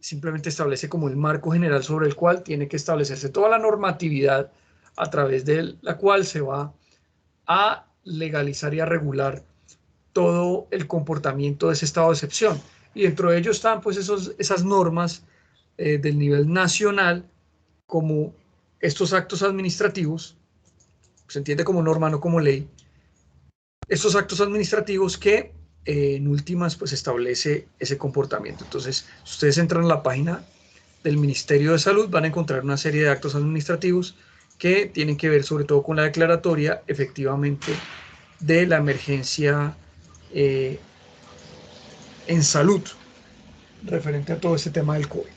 simplemente establece como el marco general sobre el cual tiene que establecerse toda la normatividad a través de la cual se va a legalizar y a regular todo el comportamiento de ese estado de excepción. Y dentro de ello están pues esas normas del nivel nacional, como estos actos administrativos, se entiende como norma, no como ley, estos actos administrativos que en últimas pues establece ese comportamiento. Entonces, si ustedes entran a la página del Ministerio de Salud, van a encontrar una serie de actos administrativos que tienen que ver sobre todo con la declaratoria efectivamente de la emergencia en salud referente a todo este tema del COVID.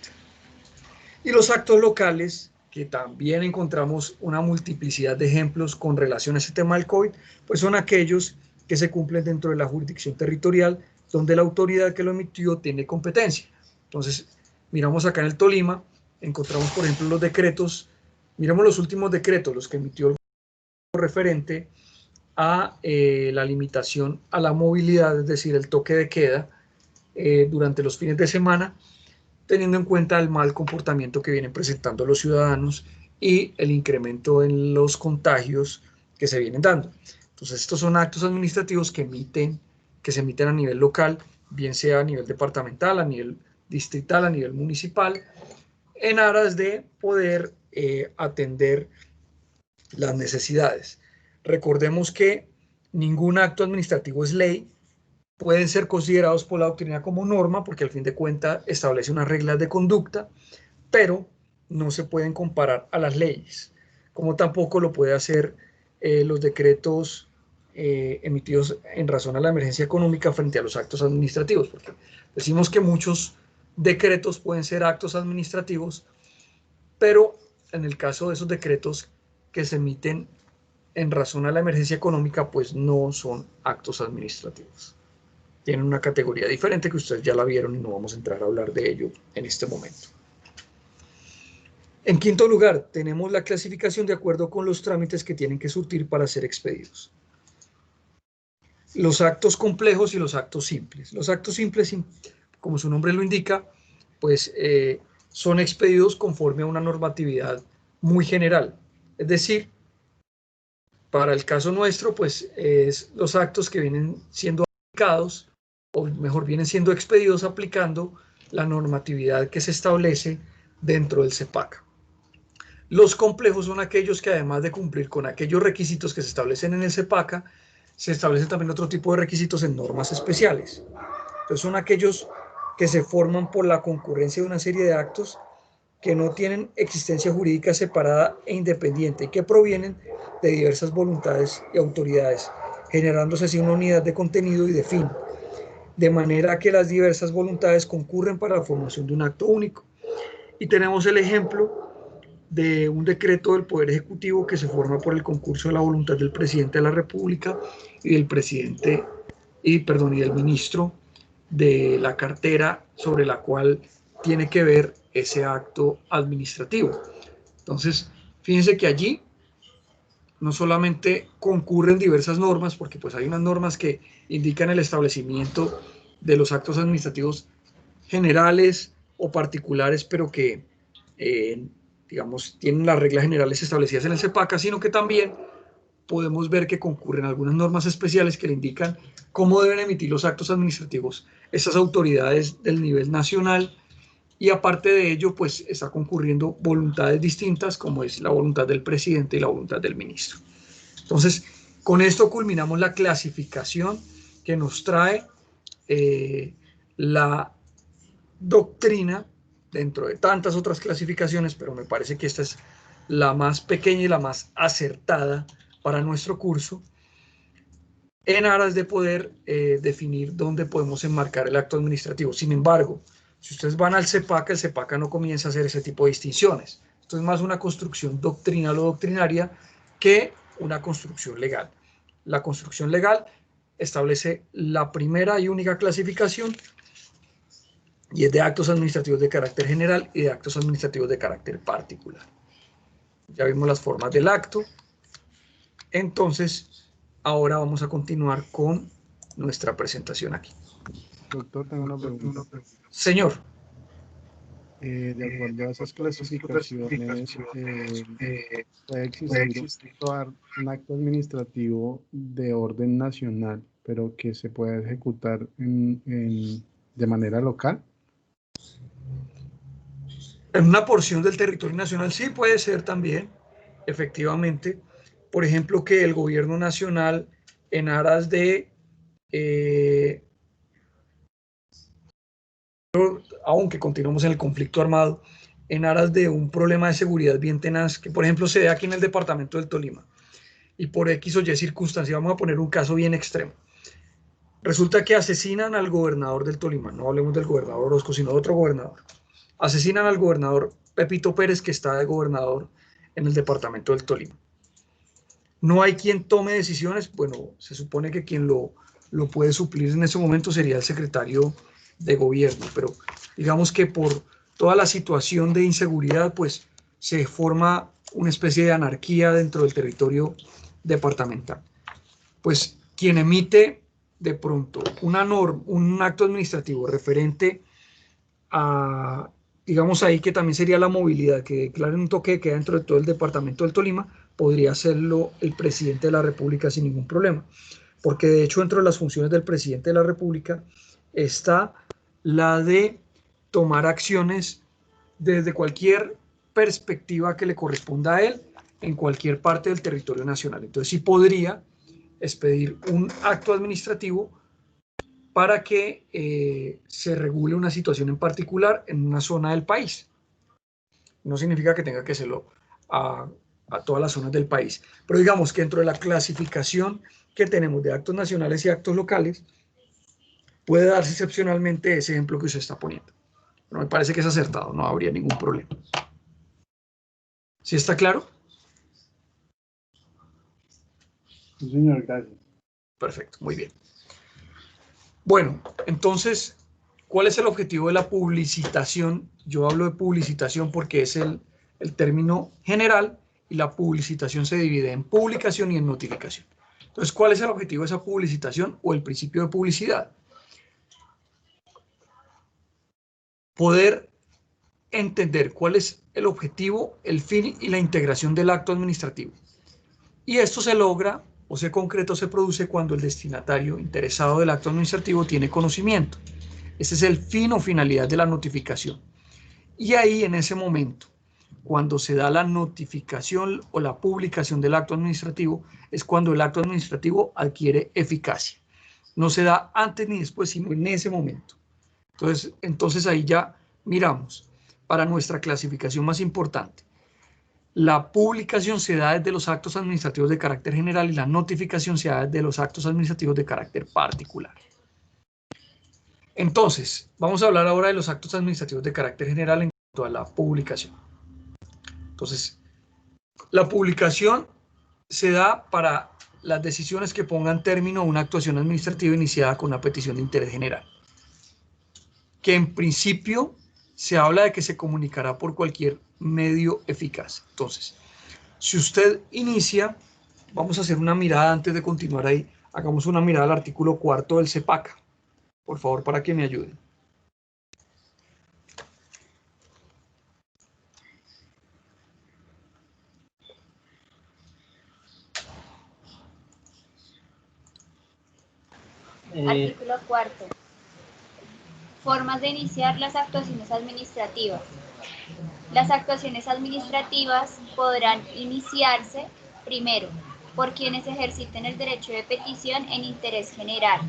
Y los actos locales, que también encontramos una multiplicidad de ejemplos con relación a ese tema del COVID, pues son aquellos que se cumplen dentro de la jurisdicción territorial donde la autoridad que lo emitió tiene competencia. Entonces, miramos acá en el Tolima, encontramos por ejemplo los decretos, miramos los últimos decretos, los que emitió el referente a la limitación a la movilidad, es decir, el toque de queda durante los fines de semana, teniendo en cuenta el mal comportamiento que vienen presentando los ciudadanos y el incremento en los contagios que se vienen dando. Entonces, estos son actos administrativos que se emiten a nivel local, bien sea a nivel departamental, a nivel distrital, a nivel municipal, en aras de poder atender las necesidades. Recordemos que ningún acto administrativo es ley, pueden ser considerados por la doctrina como norma porque al fin de cuentas establece unas reglas de conducta, pero no se pueden comparar a las leyes, como tampoco lo puede hacer los decretos emitidos en razón a la emergencia económica frente a los actos administrativos, porque decimos que muchos decretos pueden ser actos administrativos, pero en el caso de esos decretos que se emiten en razón a la emergencia económica, pues no son actos administrativos. Tienen una categoría diferente que ustedes ya la vieron y no vamos a entrar a hablar de ello en este momento. En quinto lugar, tenemos la clasificación de acuerdo con los trámites que tienen que surtir para ser expedidos. Los actos complejos y los actos simples. Los actos simples, como su nombre lo indica, pues son expedidos conforme a una normatividad muy general. Es decir, para el caso nuestro, pues los actos que vienen siendo aplicados, o mejor, vienen siendo expedidos aplicando la normatividad que se establece dentro del CEPACA. Los complejos son aquellos que, además de cumplir con aquellos requisitos que se establecen en el CEPACA, se establecen también otro tipo de requisitos en normas especiales. Entonces son aquellos que se forman por la concurrencia de una serie de actos que no tienen existencia jurídica separada e independiente y que provienen de diversas voluntades y autoridades, generándose así una unidad de contenido y de fin, de manera que las diversas voluntades concurren para la formación de un acto único. Y tenemos el ejemplo de un decreto del Poder Ejecutivo que se forma por el concurso de la voluntad del presidente de la República y del presidente, y del ministro de la cartera sobre la cual tiene que ver ese acto administrativo. Entonces, fíjense que allí no solamente concurren diversas normas, porque pues hay unas normas que indican el establecimiento de los actos administrativos generales o particulares, pero que digamos, tienen las reglas generales establecidas en el CEPACA, sino que también podemos ver que concurren algunas normas especiales que le indican cómo deben emitir los actos administrativos esas autoridades del nivel nacional, y aparte de ello, pues está concurriendo voluntades distintas, como es la voluntad del presidente y la voluntad del ministro. Entonces, con esto culminamos la clasificación que nos trae la doctrina, dentro de tantas otras clasificaciones, pero me parece que esta es la más pequeña y la más acertada para nuestro curso, en aras de poder definir dónde podemos enmarcar el acto administrativo. Sin embargo, si ustedes van al CEPACA, el CEPACA no comienza a hacer ese tipo de distinciones. Esto es más una construcción doctrinal o doctrinaria que una construcción legal. La construcción legal establece la primera y única clasificación, y es de actos administrativos de carácter general y de actos administrativos de carácter particular. Ya vimos las formas del acto. Entonces, ahora vamos a continuar con nuestra presentación aquí. Doctor, tengo una pregunta. Señor. De acuerdo a esas clasificaciones, puede existir un acto administrativo de orden nacional, pero que se pueda ejecutar de manera local. En una porción del territorio nacional sí puede ser también, efectivamente. Por ejemplo, que el gobierno nacional, en aras de, aunque continuamos en el conflicto armado, en aras de un problema de seguridad bien tenaz, que por ejemplo se da aquí en el departamento del Tolima, y por X o Y circunstancia, vamos a poner un caso bien extremo. Resulta que asesinan al gobernador del Tolima, no hablemos del gobernador Orozco, sino de otro gobernador. Asesinan al gobernador Pepito Pérez, que está de gobernador en el departamento del Tolima. No hay quien tome decisiones. Bueno, se supone que quien lo puede suplir en ese momento sería el secretario de gobierno, pero digamos que por toda la situación de inseguridad, pues se forma una especie de anarquía dentro del territorio departamental. Pues quien emite de pronto una norma, un acto administrativo referente a, digamos ahí que también sería la movilidad, que declaren un toque de queda dentro de todo el departamento del Tolima, podría hacerlo el presidente de la República sin ningún problema, porque de hecho dentro de las funciones del presidente de la República está la de tomar acciones desde cualquier perspectiva que le corresponda a él en cualquier parte del territorio nacional. Entonces sí podría expedir un acto administrativo para que se regule una situación en particular en una zona del país. No significa que tenga que hacerlo a todas las zonas del país, pero digamos que dentro de la clasificación que tenemos de actos nacionales y actos locales, puede darse excepcionalmente ese ejemplo que usted está poniendo. Pero me parece que es acertado, no habría ningún problema. ¿Sí está claro? Sí, señor, gracias. Perfecto, muy bien. Bueno, entonces, ¿cuál es el objetivo de la publicitación? Yo hablo de publicitación porque es el término general, y la publicitación se divide en publicación y en notificación. Entonces, ¿cuál es el objetivo de esa publicitación o el principio de publicidad? Poder entender cuál es el objetivo, el fin y la integración del acto administrativo. Y esto se logra o se concreta o se produce cuando el destinatario interesado del acto administrativo tiene conocimiento. Ese es el fin o finalidad de la notificación. Y ahí, en ese momento, cuando se da la notificación o la publicación del acto administrativo, es cuando el acto administrativo adquiere eficacia. No se da antes ni después, sino en ese momento. Entonces ahí ya miramos, para nuestra clasificación más importante, la publicación se da desde los actos administrativos de carácter general y la notificación se da desde los actos administrativos de carácter particular. Entonces, vamos a hablar ahora de los actos administrativos de carácter general en cuanto a la publicación. Entonces, la publicación se da para las decisiones que pongan término a una actuación administrativa iniciada con una petición de interés general, que en principio se habla de que se comunicará por cualquier medio eficaz. Entonces, si usted inicia, vamos a hacer una mirada antes de continuar ahí, hagamos una mirada al artículo 4 del CEPACA, por favor, para que me ayuden. Artículo 4. Formas de iniciar las actuaciones administrativas. Las actuaciones administrativas podrán iniciarse, primero, por quienes ejerciten el derecho de petición en interés general.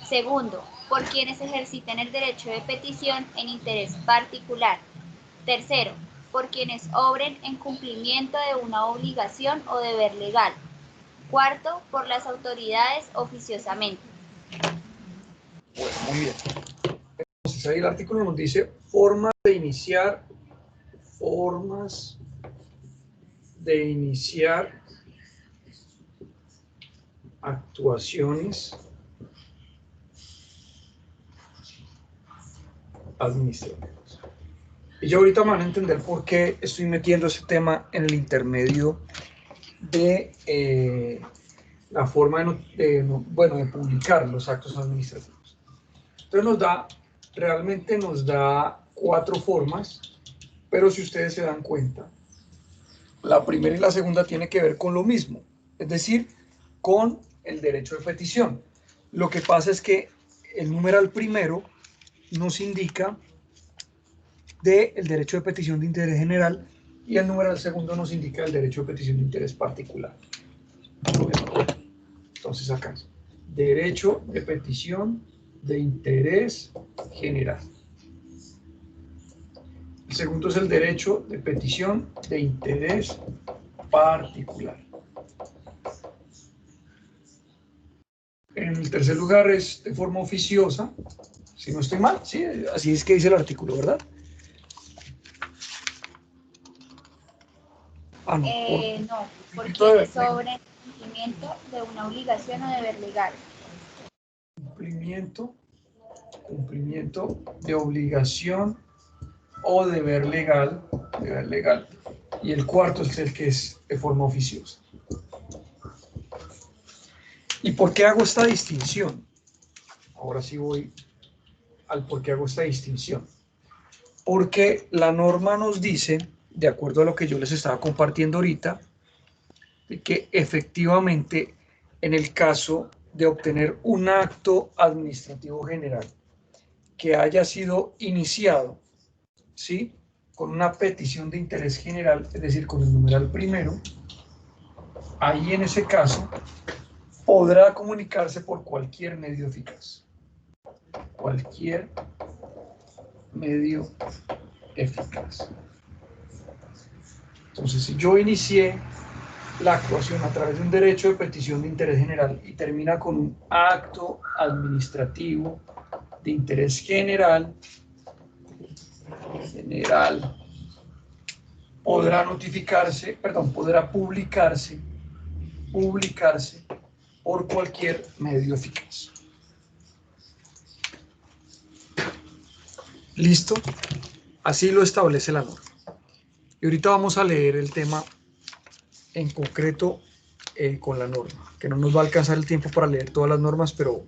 Segundo, por quienes ejerciten el derecho de petición en interés particular. Tercero, por quienes obren en cumplimiento de una obligación o deber legal. Cuarto, por las autoridades oficiosamente. Bueno, muy bien. Entonces ahí el artículo nos dice formas de iniciar actuaciones administrativas. Y yo ahorita me van a entender por qué estoy metiendo ese tema en el intermedio de la forma de publicar los actos administrativos. Entonces realmente nos da 4 formas, pero si ustedes se dan cuenta, la primera y la segunda tiene que ver con lo mismo, es decir, con el derecho de petición. Lo que pasa es que el numeral primero nos indica del derecho de petición de interés general y el numeral segundo nos indica el derecho de petición de interés particular. Entonces acá, derecho de petición de interés general. El segundo es el derecho de petición de interés particular. En el tercer lugar es de forma oficiosa, si no estoy mal, sí, así es que dice el artículo, ¿verdad? No, por quienes obren en cumplimiento de una obligación o deber legal. Cumplimiento de obligación o deber legal, y el cuarto es el que es de forma oficiosa. ¿Y por qué hago esta distinción? Ahora sí voy al por qué hago esta distinción. Porque la norma nos dice, de acuerdo a lo que yo les estaba compartiendo ahorita, de que efectivamente en el caso de obtener un acto administrativo general que haya sido iniciado, ¿sí?, con una petición de interés general, es decir, con el numeral primero, ahí en ese caso podrá comunicarse por cualquier medio eficaz. Cualquier medio eficaz. Entonces, si yo inicié la actuación a través de un derecho de petición de interés general y termina con un acto administrativo de interés general, podrá publicarse por cualquier medio eficaz. ¿Listo? Así lo establece la norma. Y ahorita vamos a leer el tema en concreto con la norma, que no nos va a alcanzar el tiempo para leer todas las normas, pero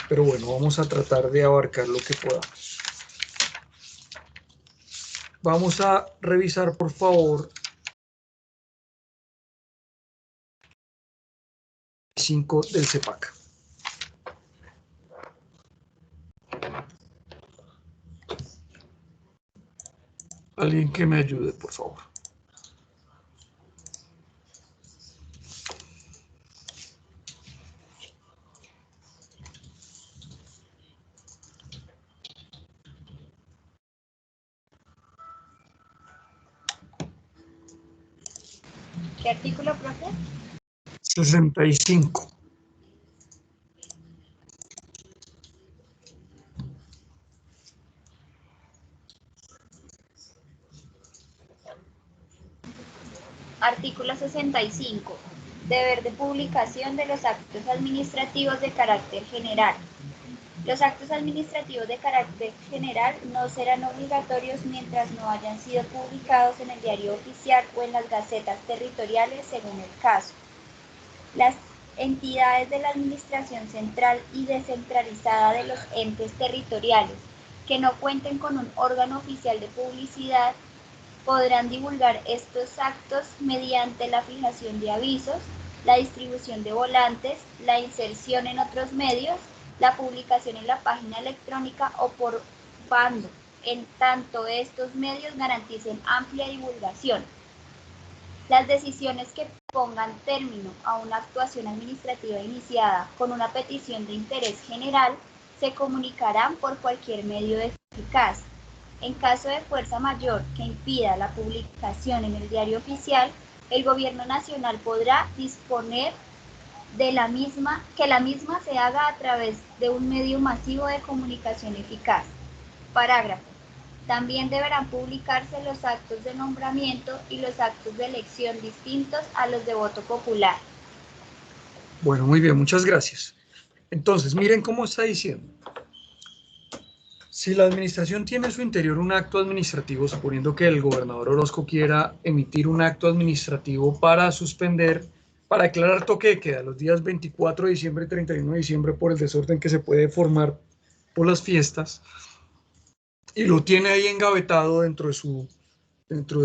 bueno, vamos a tratar de abarcar lo que podamos. Vamos a revisar, por favor, 65 del CEPAC. Alguien que me ayude, por favor. ¿Qué artículo, profe? 65. Artículo 65. Deber de publicación de los actos administrativos de carácter general. Los actos administrativos de carácter general no serán obligatorios mientras no hayan sido publicados en el diario oficial o en las gacetas territoriales según el caso. Las entidades de la administración central y descentralizada de los entes territoriales que no cuenten con un órgano oficial de publicidad podrán divulgar estos actos mediante la fijación de avisos, la distribución de volantes, la inserción en otros medios, la publicación en la página electrónica o por bando, en tanto estos medios garanticen amplia divulgación. Las decisiones que pongan término a una actuación administrativa iniciada con una petición de interés general se comunicarán por cualquier medio eficaz. En caso de fuerza mayor que impida la publicación en el diario oficial, el Gobierno Nacional podrá disponer de que la misma se haga a través de un medio masivo de comunicación eficaz. Parágrafo. También deberán publicarse los actos de nombramiento y los actos de elección distintos a los de voto popular. Bueno, muy bien, muchas gracias. Entonces, miren cómo está diciendo. Si la administración tiene en su interior un acto administrativo, suponiendo que el gobernador Orozco quiera emitir un acto administrativo para suspender, para declarar toque de queda los días 24 de diciembre y 31 de diciembre por el desorden que se puede formar por las fiestas, y lo tiene ahí engavetado dentro de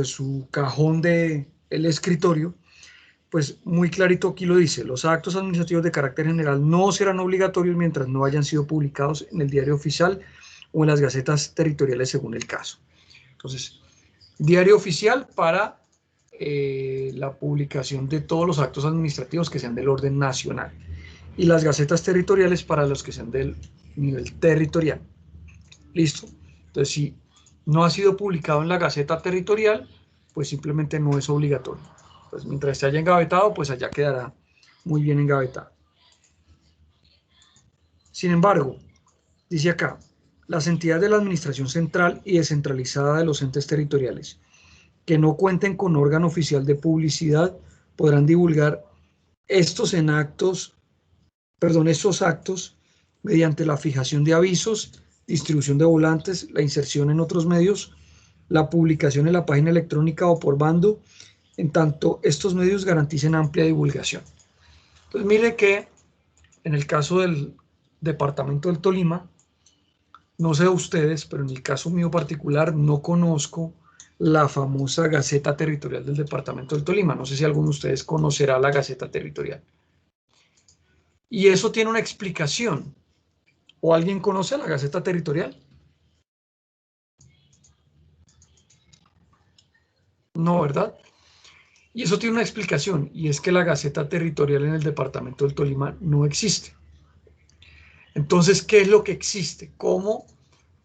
su cajón del escritorio, pues muy clarito aquí lo dice: los actos administrativos de carácter general no serán obligatorios mientras no hayan sido publicados en el diario oficial o en las gacetas territoriales según el caso. Entonces, diario oficial para la publicación de todos los actos administrativos que sean del orden nacional, y las gacetas territoriales para los que sean del nivel territorial. ¿Listo? Entonces, si no ha sido publicado en la gaceta territorial, pues simplemente no es obligatorio. Pues mientras esté allá engavetado, pues allá quedará muy bien engavetado. Sin embargo, dice acá: las entidades de la administración central y descentralizada de los entes territoriales que no cuenten con órgano oficial de publicidad podrán divulgar estos actos mediante la fijación de avisos, distribución de volantes, la inserción en otros medios, la publicación en la página electrónica o por bando, en tanto estos medios garanticen amplia divulgación. Entonces, mire que en el caso del departamento del Tolima, no sé ustedes, pero en el caso mío particular no conozco la famosa Gaceta Territorial del departamento del Tolima. No sé si alguno de ustedes conocerá la Gaceta Territorial. Y eso tiene una explicación. ¿O alguien conoce la Gaceta Territorial? No, ¿verdad? Y eso tiene una explicación, y es que la Gaceta Territorial en el departamento del Tolima no existe. Entonces, ¿qué es lo que existe? ¿Cómo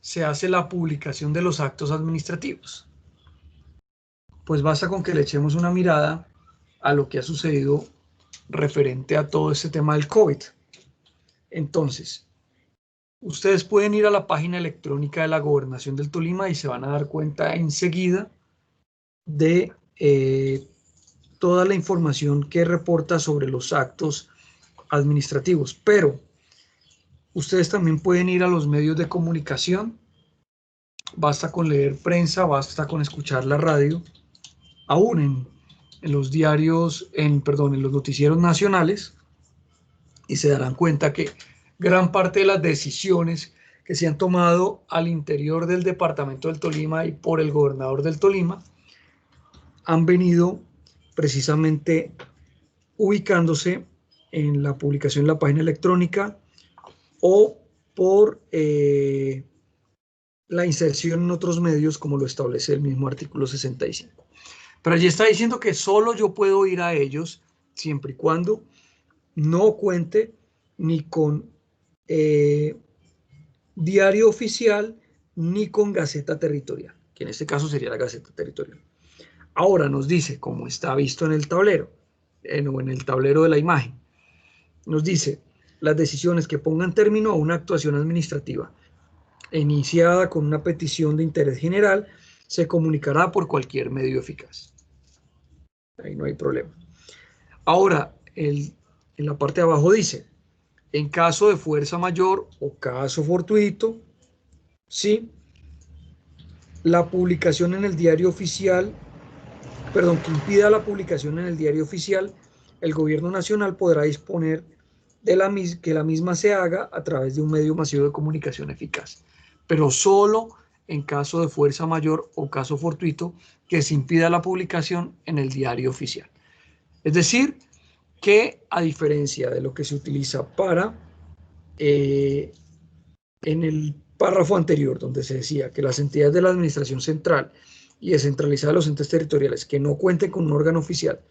se hace la publicación de los actos administrativos? Pues basta con que le echemos una mirada a lo que ha sucedido referente a todo este tema del COVID. Entonces, ustedes pueden ir a la página electrónica de la Gobernación del Tolima y se van a dar cuenta enseguida de toda la información que reporta sobre los actos administrativos. Pero ustedes también pueden ir a los medios de comunicación. Basta con leer prensa, basta con escuchar la radio, aún en los diarios, en los noticieros nacionales, y se darán cuenta que gran parte de las decisiones que se han tomado al interior del departamento del Tolima y por el gobernador del Tolima han venido precisamente ubicándose en la publicación en la página electrónica o por la inserción en otros medios, como lo establece el mismo artículo 65. Pero allí está diciendo que solo yo puedo ir a ellos siempre y cuando no cuente ni con diario oficial ni con Gaceta Territorial, que en este caso sería la Gaceta Territorial. Ahora nos dice, como está visto en el tablero, o en el tablero de la imagen, nos dice las decisiones que pongan término a una actuación administrativa iniciada con una petición de interés general se comunicará por cualquier medio eficaz. Ahí no hay problema. Ahora, en la parte de abajo dice, en caso de fuerza mayor o caso fortuito, ¿sí? La publicación en el diario oficial, perdón, que impida la publicación en el diario oficial, el gobierno nacional podrá disponer de que la misma se haga a través de un medio masivo de comunicación eficaz, pero solo en caso de fuerza mayor o caso fortuito que se impida la publicación en el diario oficial. Es decir, que a diferencia de lo que se utiliza para en el párrafo anterior, donde se decía que las entidades de la administración central y descentralizada de los entes territoriales que no cuenten con un órgano oficial,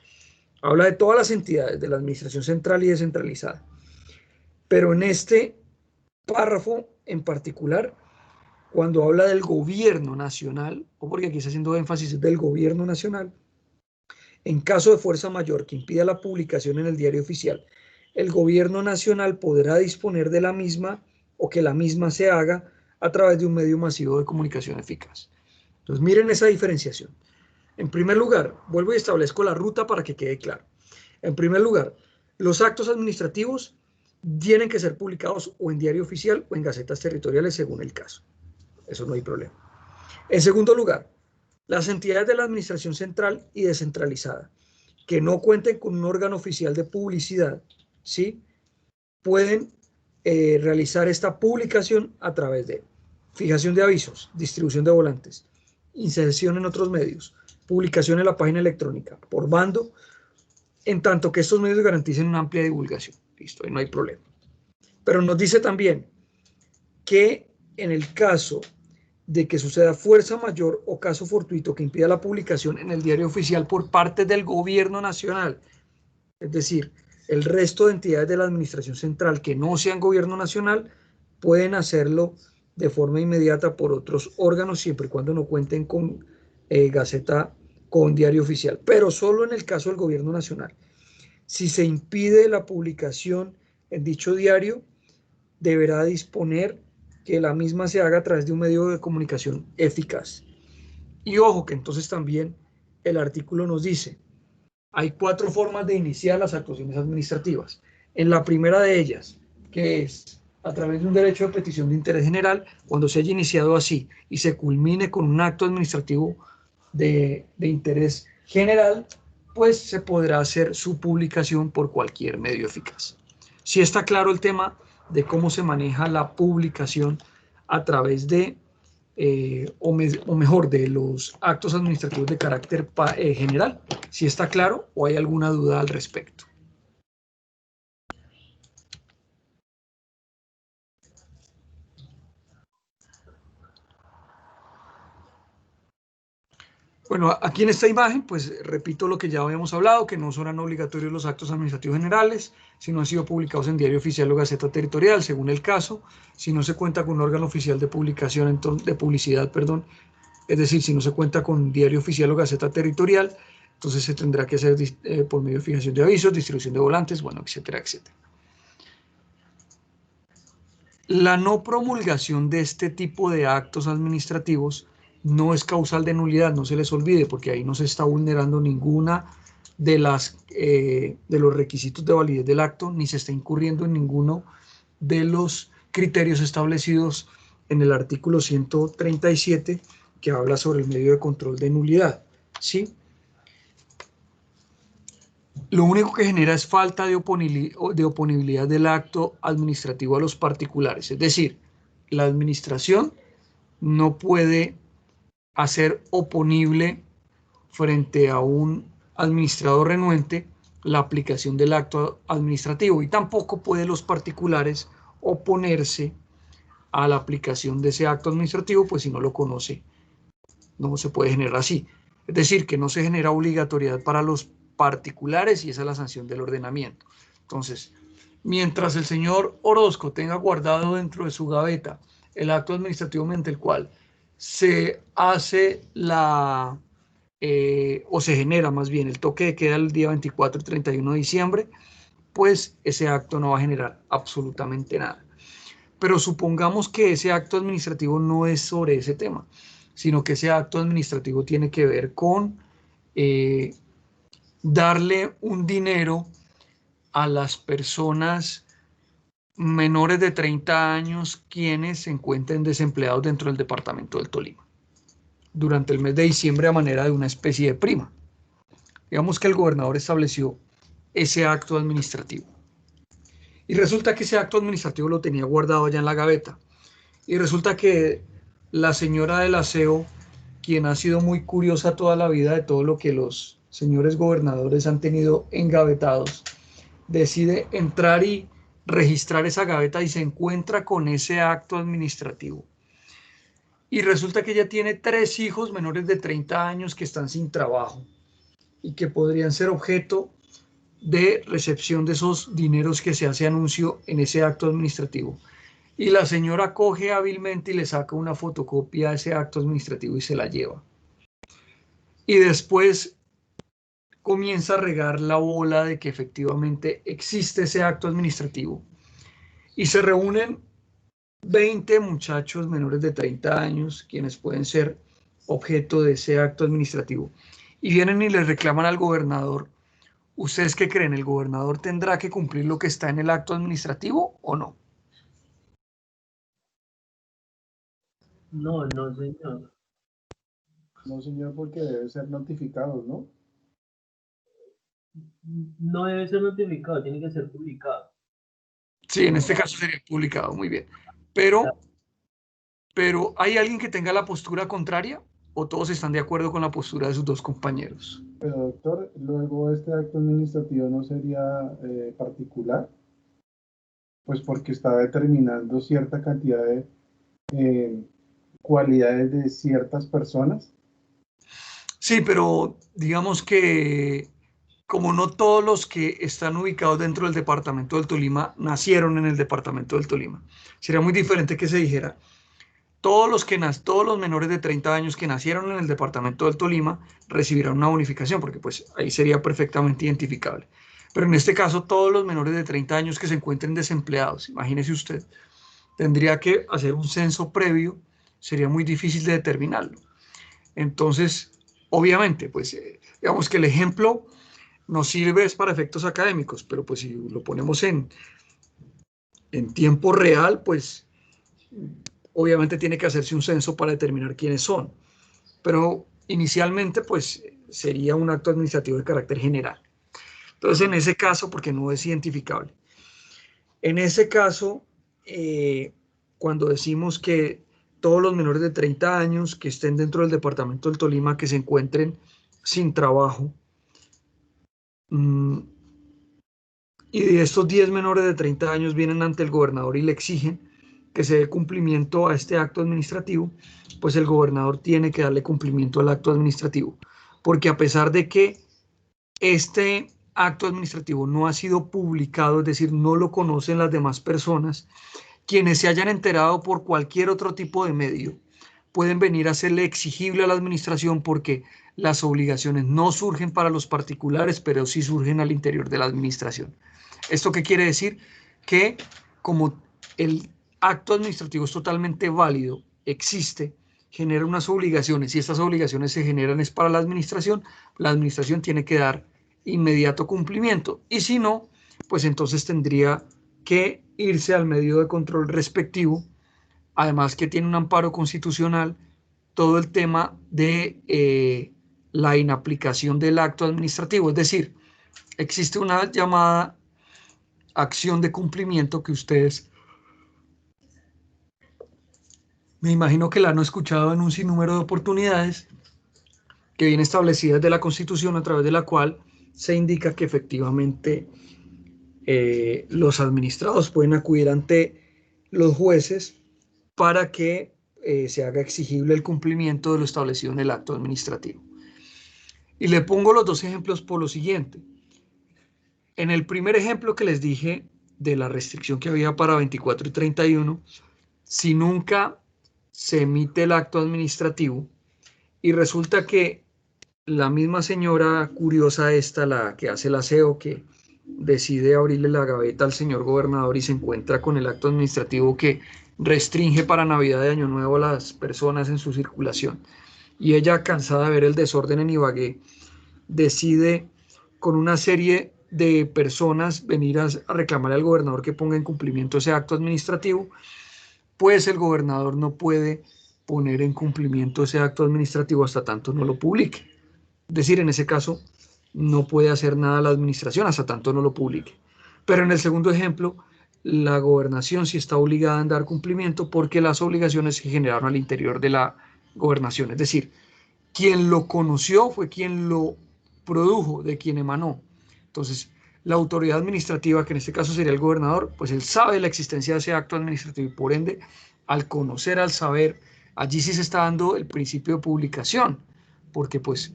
habla de todas las entidades de la administración central y descentralizada, pero en este párrafo en particular, cuando habla del gobierno nacional, o porque aquí está haciendo énfasis del gobierno nacional, en caso de fuerza mayor que impida la publicación en el diario oficial, el gobierno nacional podrá disponer de la misma o que la misma se haga a través de un medio masivo de comunicación eficaz. Entonces miren esa diferenciación. En primer lugar, vuelvo y establezco la ruta para que quede claro. En primer lugar, los actos administrativos tienen que ser publicados o en diario oficial o en gacetas territoriales según el caso. Eso no hay problema. En segundo lugar, las entidades de la administración central y descentralizada que no cuenten con un órgano oficial de publicidad, ¿sí? Pueden realizar esta publicación a través de fijación de avisos, distribución de volantes, inserción en otros medios, publicación en la página electrónica, por bando, en tanto que estos medios garanticen una amplia divulgación. Listo, ahí no hay problema. Pero nos dice también que en el caso de que suceda fuerza mayor o caso fortuito que impida la publicación en el diario oficial por parte del gobierno nacional, es decir, el resto de entidades de la administración central que no sean gobierno nacional pueden hacerlo de forma inmediata por otros órganos siempre y cuando no cuenten con gaceta, con diario oficial, pero solo en el caso del gobierno nacional. Si se impide la publicación en dicho diario, deberá disponer que la misma se haga a través de un medio de comunicación eficaz. Y ojo que entonces también el artículo nos dice, hay 4 formas de iniciar las actuaciones administrativas. En la primera de ellas, que es a través de un derecho de petición de interés general, cuando se haya iniciado así y se culmine con un acto administrativo de interés general, pues se podrá hacer su publicación por cualquier medio eficaz. Si está claro el tema de cómo se maneja la publicación a través de, o mejor, de los actos administrativos de carácter general. Si está claro o hay alguna duda al respecto. Bueno, aquí en esta imagen, pues repito lo que ya habíamos hablado, que no serán obligatorios los actos administrativos generales, si no han sido publicados en diario oficial o gaceta territorial, según el caso, si no se cuenta con un órgano oficial de publicación, de publicidad, perdón, es decir, si no se cuenta con diario oficial o gaceta territorial, entonces se tendrá que hacer por medio de fijación de avisos, distribución de volantes, bueno, etcétera, etcétera. La no promulgación de este tipo de actos administrativos no es causal de nulidad, no se les olvide, porque ahí no se está vulnerando ninguna de los requisitos de validez del acto, ni se está incurriendo en ninguno de los criterios establecidos en el artículo 137, que habla sobre el medio de control de nulidad, ¿sí? Lo único que genera es falta de oponibilidad del acto administrativo a los particulares, es decir, la administración no puede hacer oponible frente a un administrador renuente la aplicación del acto administrativo y tampoco pueden los particulares oponerse a la aplicación de ese acto administrativo, pues si no lo conoce, no se puede generar así. Es decir, que no se genera obligatoriedad para los particulares y esa es la sanción del ordenamiento. Entonces, mientras el señor Orozco tenga guardado dentro de su gaveta el acto administrativo mediante el cual se hace o se genera más bien el toque de queda el día 24 y 31 de diciembre, pues ese acto no va a generar absolutamente nada. Pero supongamos que ese acto administrativo no es sobre ese tema, sino que ese acto administrativo tiene que ver con darle un dinero a las personas menores de 30 años quienes se encuentren desempleados dentro del departamento del Tolima durante el mes de diciembre a manera de una especie de prima. Digamos que el gobernador estableció ese acto administrativo. Y resulta que ese acto administrativo lo tenía guardado allá en la gaveta. Y resulta que la señora del aseo, quien ha sido muy curiosa toda la vida de todo lo que los señores gobernadores han tenido engavetados, decide entrar y registrar esa gaveta y se encuentra con ese acto administrativo. Y resulta que ella tiene 3 hijos menores de 30 años que están sin trabajo y que podrían ser objeto de recepción de esos dineros que se hace anuncio en ese acto administrativo. Y la señora coge hábilmente y le saca una fotocopia de ese acto administrativo y se la lleva. Y después comienza a regar la bola de que efectivamente existe ese acto administrativo. Y se reúnen 20 muchachos menores de 30 años, quienes pueden ser objeto de ese acto administrativo. Y vienen y le reclaman al gobernador. ¿Ustedes qué creen? ¿El gobernador tendrá que cumplir lo que está en el acto administrativo o no? No, no, señor. No, señor, porque debe ser notificado, ¿no? No debe ser notificado, tiene que ser publicado. Sí, en este caso sería publicado, muy bien. Pero ¿hay alguien que tenga la postura contraria o todos están de acuerdo con la postura de sus dos compañeros? Pero, doctor, luego este acto administrativo no sería particular, pues porque está determinando cierta cantidad de cualidades de ciertas personas. Sí, pero digamos que como no todos los que están ubicados dentro del departamento del Tolima nacieron en el departamento del Tolima, sería muy diferente que se dijera todos los menores de 30 años que nacieron en el departamento del Tolima recibirán una bonificación, porque pues ahí sería perfectamente identificable. Pero en este caso, todos los menores de 30 años que se encuentren desempleados, imagínese usted, tendría que hacer un censo previo, sería muy difícil de determinarlo. Entonces, obviamente, pues digamos que el ejemplo nos sirve es para efectos académicos, pero pues si lo ponemos en tiempo real, pues obviamente tiene que hacerse un censo para determinar quiénes son. Pero inicialmente, pues sería un acto administrativo de carácter general. Entonces, en ese caso, porque no es identificable, en ese caso, cuando decimos que todos los menores de 30 años que estén dentro del departamento del Tolima, que se encuentren sin trabajo, y de estos 10 menores de 30 años vienen ante el gobernador y le exigen que se dé cumplimiento a este acto administrativo, pues el gobernador tiene que darle cumplimiento al acto administrativo, porque a pesar de que este acto administrativo no ha sido publicado, es decir, no lo conocen las demás personas, quienes se hayan enterado por cualquier otro tipo de medio pueden venir a hacerle exigible a la administración porque las obligaciones no surgen para los particulares, pero sí surgen al interior de la administración. ¿Esto qué quiere decir? Que como el acto administrativo es totalmente válido, existe, genera unas obligaciones y estas obligaciones se generan es para la administración tiene que dar inmediato cumplimiento y si no, pues entonces tendría que irse al medio de control respectivo, además que tiene un amparo constitucional, todo el tema de la inaplicación del acto administrativo, es decir, existe una llamada acción de cumplimiento que ustedes, me imagino que la han escuchado en un sinnúmero de oportunidades, que viene establecida desde la Constitución a través de la cual se indica que efectivamente los administrados pueden acudir ante los jueces para que se haga exigible el cumplimiento de lo establecido en el acto administrativo. Y le pongo los dos ejemplos por lo siguiente. En el primer ejemplo que les dije de la restricción que había para 24 y 31, si nunca se emite el acto administrativo y resulta que la misma señora curiosa esta, la que hace el aseo, que decide abrirle la gaveta al señor gobernador y se encuentra con el acto administrativo que restringe para Navidad y Año Nuevo a las personas en su circulación, y ella, cansada de ver el desorden en Ibagué, decide con una serie de personas venir a reclamar al gobernador que ponga en cumplimiento ese acto administrativo, pues el gobernador no puede poner en cumplimiento ese acto administrativo hasta tanto no lo publique. Es decir, en ese caso no puede hacer nada la administración hasta tanto no lo publique. Pero en el segundo ejemplo, la gobernación sí está obligada a dar cumplimiento porque las obligaciones se generaron al interior de la gobernación. Es decir, quien lo conoció fue quien lo produjo, de quien emanó. Entonces, la autoridad administrativa, que en este caso sería el gobernador, pues él sabe de la existencia de ese acto administrativo y por ende, al conocer, al saber, allí sí se está dando el principio de publicación, porque pues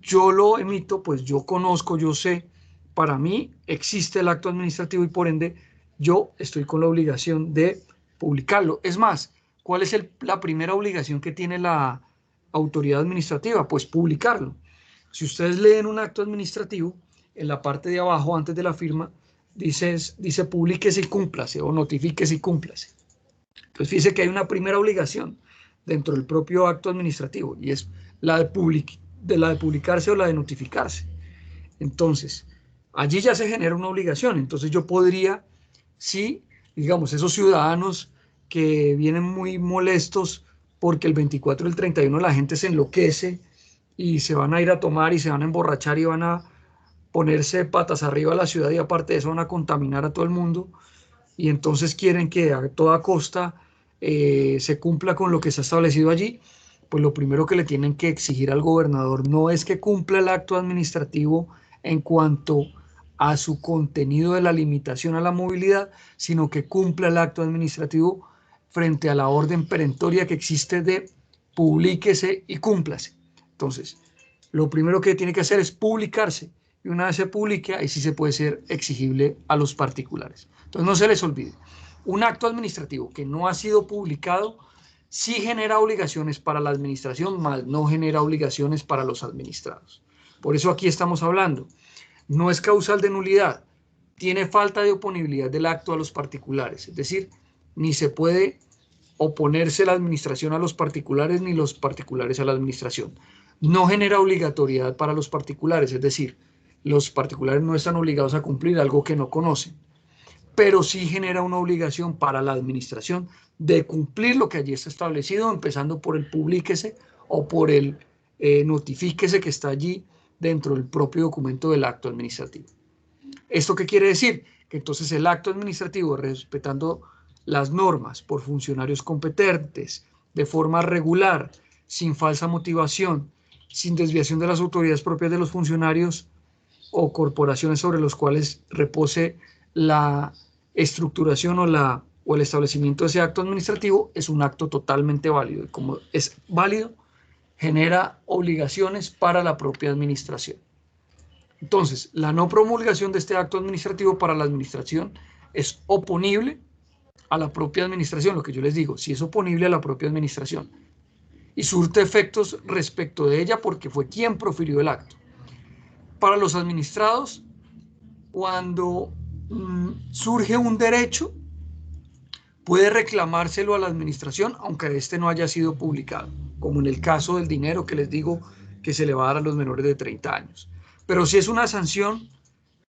yo lo emito, pues yo conozco, yo sé, para mí existe el acto administrativo y por ende yo estoy con la obligación de publicarlo. Es más, ¿cuál es la primera obligación que tiene la autoridad administrativa? Pues publicarlo. Si ustedes leen un acto administrativo, en la parte de abajo, antes de la firma, dice publíquese y cúmplase, o notifíquese y cúmplase. Entonces fíjese que hay una primera obligación dentro del propio acto administrativo, y es la de publicarse o la de notificarse. Entonces, allí ya se genera una obligación. Entonces yo podría, si, digamos, esos ciudadanos que vienen muy molestos porque el 24 y el 31 la gente se enloquece y se van a ir a tomar y se van a emborrachar y van a ponerse patas arriba a la ciudad y aparte de eso van a contaminar a todo el mundo, y entonces quieren que a toda costa se cumpla con lo que está establecido allí, pues lo primero que le tienen que exigir al gobernador no es que cumpla el acto administrativo en cuanto a su contenido de la limitación a la movilidad, sino que cumpla el acto administrativo frente a la orden perentoria que existe de publíquese y cúmplase. Entonces, lo primero que tiene que hacer es publicarse, y una vez se publique, ahí sí se puede ser exigible a los particulares. Entonces no se les olvide, un acto administrativo que no ha sido publicado sí genera obligaciones para la administración, más no genera obligaciones para los administrados. Por eso aquí estamos hablando, no es causal de nulidad, tiene falta de oponibilidad del acto a los particulares, es decir, ni se puede oponerse la administración a los particulares ni los particulares a la administración. No genera obligatoriedad para los particulares, es decir, los particulares no están obligados a cumplir algo que no conocen, pero sí genera una obligación para la administración de cumplir lo que allí está establecido, empezando por el publíquese o por el notifíquese que está allí dentro del propio documento del acto administrativo. ¿Esto qué quiere decir? Que entonces el acto administrativo, respetando las normas por funcionarios competentes, de forma regular, sin falsa motivación, sin desviación de las autoridades propias de los funcionarios o corporaciones sobre los cuales repose la estructuración o el establecimiento de ese acto administrativo, es un acto totalmente válido. Y como es válido, genera obligaciones para la propia administración. Entonces, la no promulgación de este acto administrativo para la administración es oponible a la propia administración, lo que yo les digo, si es oponible a la propia administración y surte efectos respecto de ella porque fue quien profirió el acto. Para los administrados, cuando surge un derecho, puede reclamárselo a la administración, aunque este no haya sido publicado, como en el caso del dinero que les digo que se le va a dar a los menores de 30 años. Pero si es una sanción,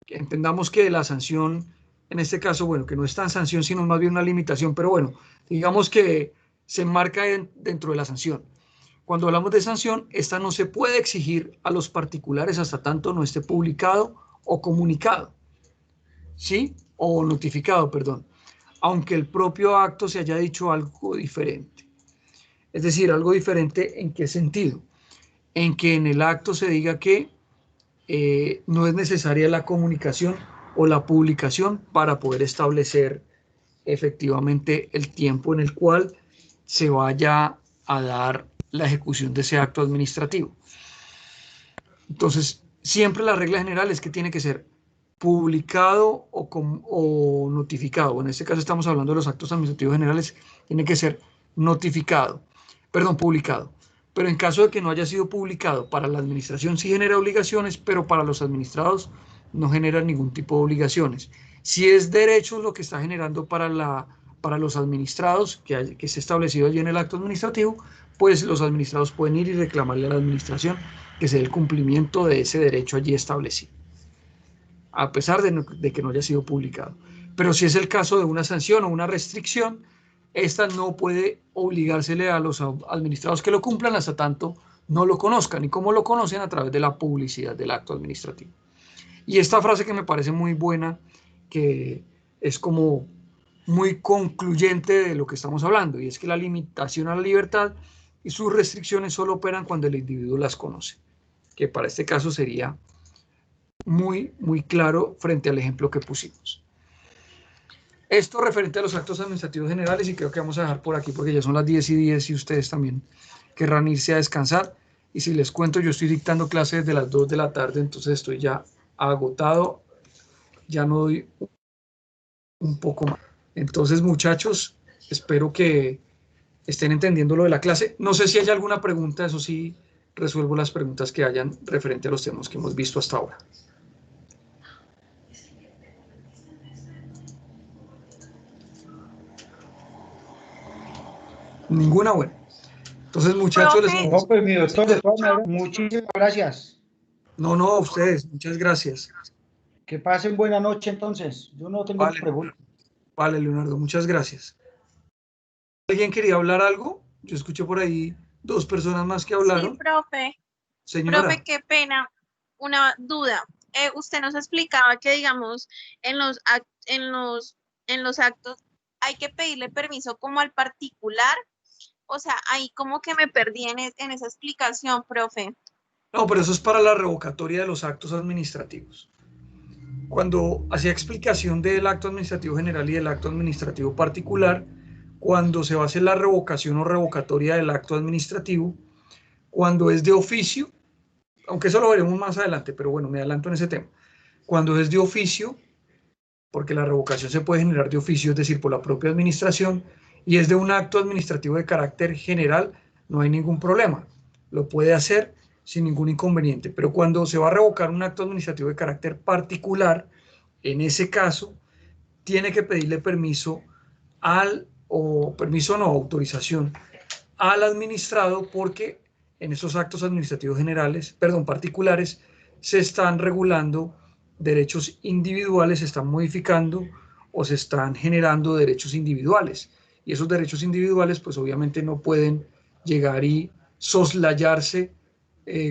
entendamos que la sanción, en este caso, bueno, que no es tan sanción, sino más bien una limitación, pero bueno, digamos que se enmarca dentro de la sanción. Cuando hablamos de sanción, esta no se puede exigir a los particulares hasta tanto no esté publicado o comunicado, ¿sí? O notificado, perdón, aunque el propio acto se haya dicho algo diferente. Es decir, algo diferente ¿en qué sentido? En que en el acto se diga que no es necesaria la comunicación o la publicación para poder establecer efectivamente el tiempo en el cual se vaya a dar la ejecución de ese acto administrativo. Entonces, siempre la regla general es que tiene que ser publicado o notificado. En este caso estamos hablando de los actos administrativos generales, tiene que ser publicado. Pero en caso de que no haya sido publicado, para la administración sí genera obligaciones, pero para los administrados no genera ningún tipo de obligaciones. Si es derechos lo que está generando para los administrados, que esté establecido allí en el acto administrativo, pues los administrados pueden ir y reclamarle a la administración que se dé el cumplimiento de ese derecho allí establecido, a pesar de que no haya sido publicado. Pero si es el caso de una sanción o una restricción, esta no puede obligársele a los administrados que lo cumplan hasta tanto no lo conozcan. ¿Y cómo lo conocen? A través de la publicidad del acto administrativo. Y esta frase que me parece muy buena, que es como muy concluyente de lo que estamos hablando, y es que la limitación a la libertad y sus restricciones solo operan cuando el individuo las conoce, que para este caso sería muy, muy claro frente al ejemplo que pusimos. Esto referente a los actos administrativos generales, y creo que vamos a dejar por aquí porque ya son las 10:10 y ustedes también querrán irse a descansar. Y si les cuento, yo estoy dictando clases desde las 2 de la tarde, entonces estoy ya agotado, ya no doy un poco más. Entonces, muchachos, espero que estén entendiendo lo de la clase. No sé si hay alguna pregunta, eso sí, resuelvo las preguntas que hayan referente a los temas que hemos visto hasta ahora. Ninguna, bueno. Entonces, muchachos, no, pues mi doctor, de todas maneras, muchísimas gracias. No, a ustedes, muchas gracias. Que pasen buena noche entonces. Yo no tengo preguntas. Vale, Leonardo, muchas gracias. ¿Alguien quería hablar algo? Yo escuché por ahí 2 personas más que hablaron. Sí, profe. Señora. Profe, qué pena. Una duda. Usted nos explicaba que, digamos, en los actos hay que pedirle permiso como al particular. O sea, ahí como que me perdí en esa explicación, profe. No, pero eso es para la revocatoria de los actos administrativos. Cuando hacía explicación del acto administrativo general y del acto administrativo particular, cuando se va a hacer la revocación o revocatoria del acto administrativo, cuando es de oficio, aunque eso lo veremos más adelante, pero bueno, me adelanto en ese tema. Cuando es de oficio, porque la revocación se puede generar de oficio, es decir, por la propia administración, y es de un acto administrativo de carácter general, no hay ningún problema. Lo puede hacer sin ningún inconveniente. Pero cuando se va a revocar un acto administrativo de carácter particular, en ese caso, tiene que pedirle permiso autorización al administrado, porque en esos actos administrativos particulares, se están regulando derechos individuales, se están modificando o se están generando derechos individuales. Y esos derechos individuales, pues obviamente no pueden llegar y soslayarse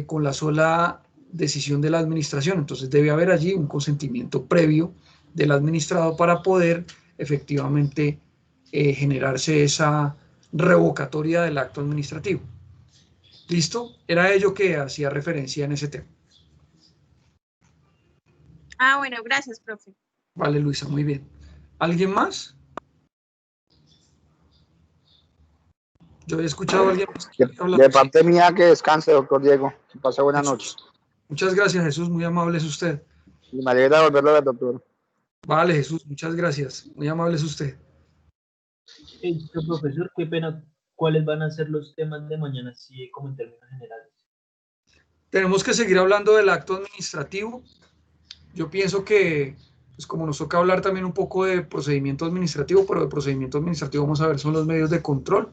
con la sola decisión de la administración. Entonces debe haber allí un consentimiento previo del administrado para poder efectivamente generarse esa revocatoria del acto administrativo. ¿Listo? Era ello que hacía referencia en ese tema. Ah, bueno, gracias, profe. Vale, Luisa, muy bien. ¿Alguien más? Yo he escuchado a alguien más que de parte mía, que descanse, doctor Diego. Que pase buenas noches. Muchas gracias, Jesús. Muy amable es usted. Y me alegra volverlo a ver, doctor. Vale, Jesús, muchas gracias. Muy amable es usted. Profesor, qué pena. ¿Cuáles van a ser los temas de mañana, así como en términos generales? Tenemos que seguir hablando del acto administrativo. Yo pienso que, pues como nos toca hablar también un poco de procedimiento administrativo, pero de procedimiento administrativo vamos a ver son los medios de control.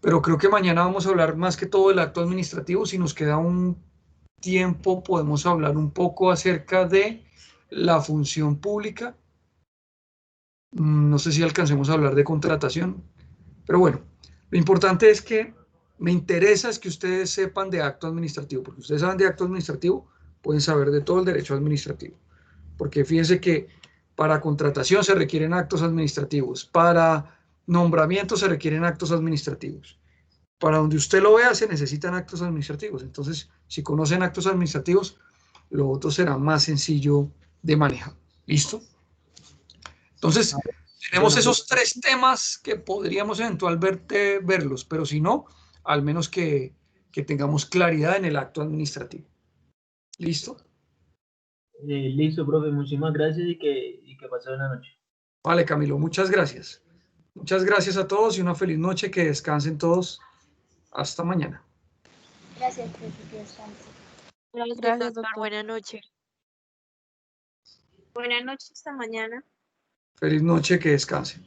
Pero creo que mañana vamos a hablar más que todo del acto administrativo. Si nos queda un tiempo, podemos hablar un poco acerca de la función pública. No sé si alcancemos a hablar de contratación, pero bueno, lo importante es que me interesa es que ustedes sepan de acto administrativo, porque ustedes saben de acto administrativo, pueden saber de todo el derecho administrativo, porque fíjense que para contratación se requieren actos administrativos, para nombramiento se requieren actos administrativos, para donde usted lo vea se necesitan actos administrativos. Entonces, si conocen actos administrativos, lo otro será más sencillo de manejar. ¿Listo? Entonces, tenemos Bueno, esos 3 temas que podríamos eventualmente verlos, pero si no, al menos que tengamos claridad en el acto administrativo. ¿Listo? listo, profe, muchísimas gracias y que pase buena noche. Vale, Camilo, muchas gracias. Muchas gracias a todos y una feliz noche. Que descansen todos. Hasta mañana. Gracias, profe, que descanse. Gracias, doctor. Buenas noches. Buenas noches, hasta mañana. Feliz noche, que descansen.